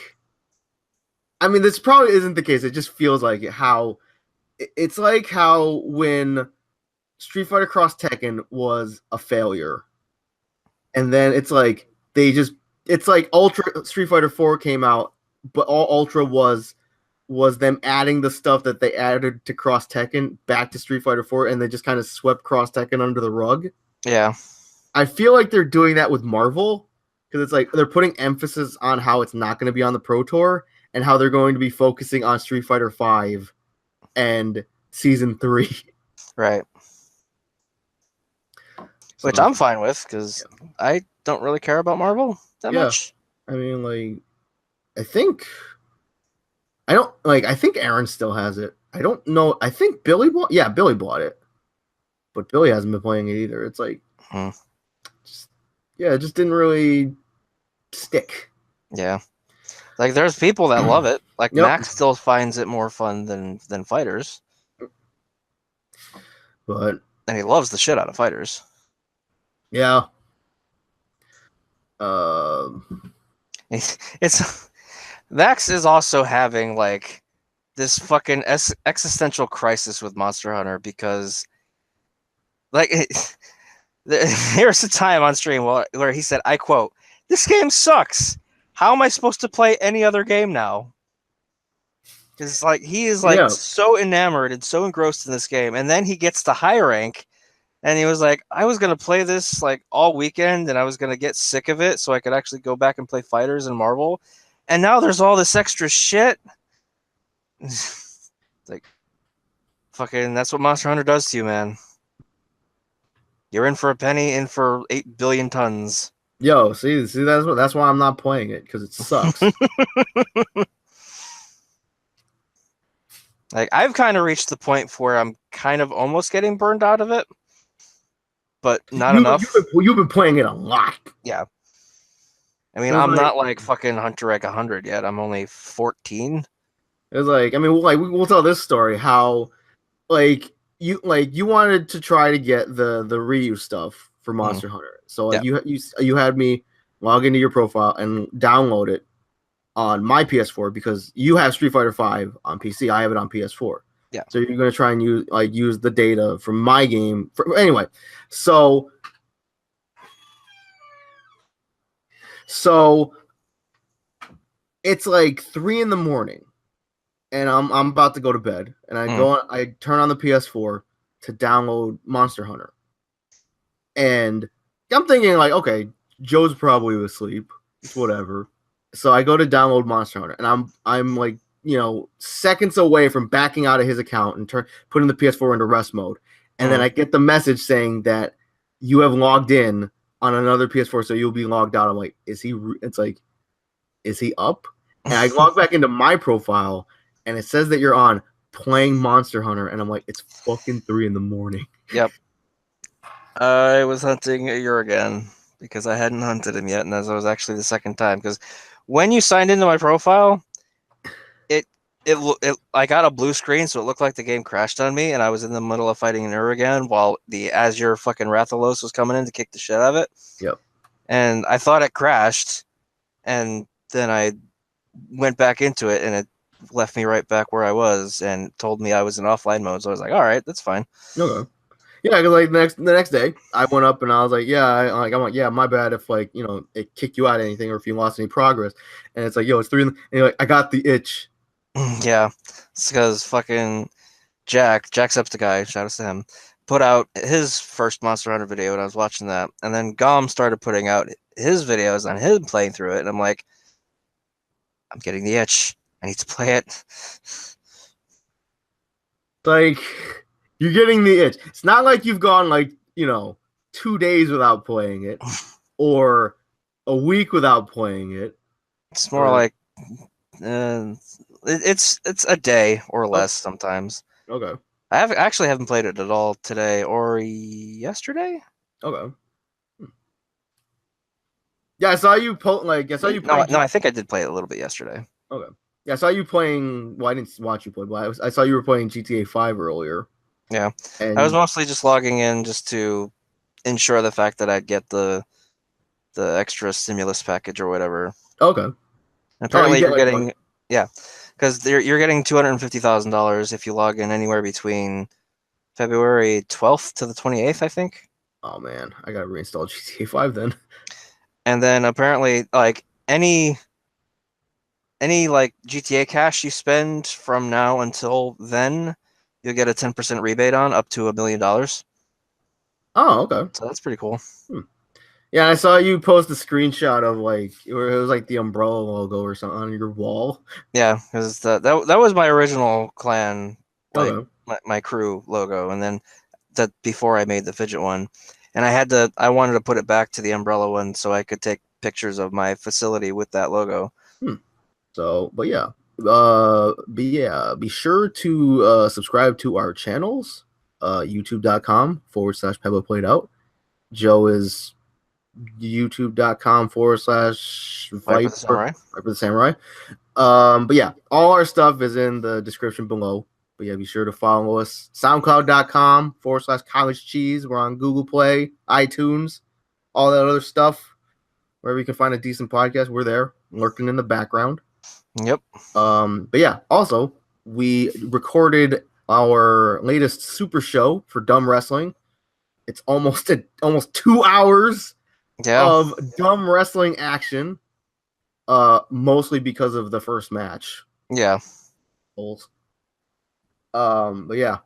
I mean, this probably isn't the case. It just feels like it's like how when Street Fighter Cross Tekken was a failure. And then it's like, it's like Ultra Street Fighter 4 came out, but all Ultra was them adding the stuff that they added to Cross Tekken back to Street Fighter 4, and they just kind of swept Cross Tekken under the rug. Yeah. I feel like they're doing that with Marvel, because it's like they're putting emphasis on how it's not going to be on the Pro Tour, and how they're going to be focusing on Street Fighter 5 and Season 3. Right. Which I'm fine with, because I don't really care about Marvel that much. I mean, like, I think Aaron still has it. I don't know. I think Billy bought it. But Billy hasn't been playing it either. It's like, it just didn't really stick. Yeah. Like, there's people that love it. Like, Max still finds it more fun than Fighters. And he loves the shit out of Fighters. Yeah. It's Max is also having like this fucking existential crisis with Monster Hunter, because like there's a time on stream where he said, I quote, "This game sucks. How am I supposed to play any other game now?" Because like he is like so enamored and so engrossed in this game, and then he gets to high rank. And he was like, I was going to play this like all weekend, and I was going to get sick of it so I could actually go back and play Fighters and Marvel. And now there's all this extra shit. Like, fucking, that's what Monster Hunter does to you, man. You're in for a penny, in for 8 billion tons. Yo, see, that's why I'm not playing it, because it sucks. Like, I've kind of reached the point where I'm kind of almost getting burned out of it. But not enough. You've been playing it a lot. Yeah. I mean, I'm not like fucking Hunter Egg 100 yet. I'm only 14. It was like, I mean, like we'll tell this story how, like you wanted to try to get the Ryu stuff for Monster Hunter. So like you had me log into your profile and download it on my PS4, because you have Street Fighter 5 on PC. I have it on PS4. Yeah. So you're gonna try and use the data from my game. Anyway, so it's like 3 a.m, and I'm about to go to bed, and I turn on the PS4 to download Monster Hunter, and I'm thinking like, okay, Joe's probably asleep. It's whatever. So I go to download Monster Hunter, and I'm like, seconds away from backing out of his account and putting the PS4 into rest mode. And then I get the message saying that you have logged in on another PS4, so you'll be logged out. I'm like, is he up? And I log back into my profile, and it says that you're on playing Monster Hunter, and I'm like, it's fucking 3 a.m. Yep. I was hunting Urigen because I hadn't hunted him yet, and that was actually the second time. Because when you signed into my profile, I got a blue screen, so it looked like the game crashed on me, and I was in the middle of fighting an Urigen while the Azure fucking Rathalos was coming in to kick the shit out of it. Yep. And I thought it crashed, and then I went back into it, and it left me right back where I was and told me I was in offline mode. So I was like, all right, that's fine. Okay. Yeah, because like the next day, I went up and I was like, I'm like, yeah, my bad if like it kicked you out of anything or if you lost any progress. And it's like, yo, it's 3. And you're like, I got the itch. Yeah, it's because fucking Jacksepticeye, shout out to him, put out his first Monster Hunter video, and I was watching that, and then Gom started putting out his videos on him playing through it, and I'm like, I'm getting the itch. I need to play it. Like, you're getting the itch. It's not like you've gone 2 days without playing it, or a week without playing it. It's more like it's a day or less sometimes. Okay. I actually haven't played it at all today or yesterday. Okay. Yeah, I saw you I saw you. No, I think I did play it a little bit yesterday. Okay. Yeah, I saw you playing. Well, I didn't watch you play, but I saw you were playing GTA 5 earlier. Yeah, and I was mostly just logging in just to ensure the fact that I'd get the extra stimulus package or whatever. Okay. And apparently, you're getting because you're getting $250,000 if you log in anywhere between February 12th to the 28th, I think. Oh man, I gotta reinstall GTA 5 then. And then apparently, like any like GTA cash you spend from now until then, you'll get a 10% rebate on up to $1 million. Oh, okay. So that's pretty cool. Yeah, I saw you post a screenshot of it was the Umbrella logo or something on your wall. Yeah, because that was my original clan, Okay. my crew logo, and then that before I made the Fidget one, and I wanted to put it back to the Umbrella one so I could take pictures of my facility with that logo. So, but yeah, be sure to subscribe to our channels, youtube.com/PeblePlayedOut. Joe is youtube.com/Viper the Samurai. But yeah, all our stuff is in the description below. But yeah, be sure to follow us. SoundCloud.com/College Cheese. We're on Google Play, iTunes, all that other stuff. Wherever you can find a decent podcast, we're there, lurking in the background. Yep. But yeah, also we recorded our latest super show for Dumb Wrestling. It's almost 2 hours of dumb wrestling action. Mostly because of the first match. Yeah. But yeah.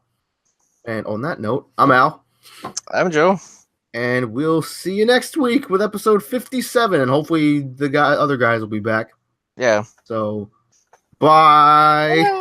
And on that note, I'm Al. I'm Joe. And we'll see you next week with episode 57, and hopefully the other guys will be back. Yeah. So, bye.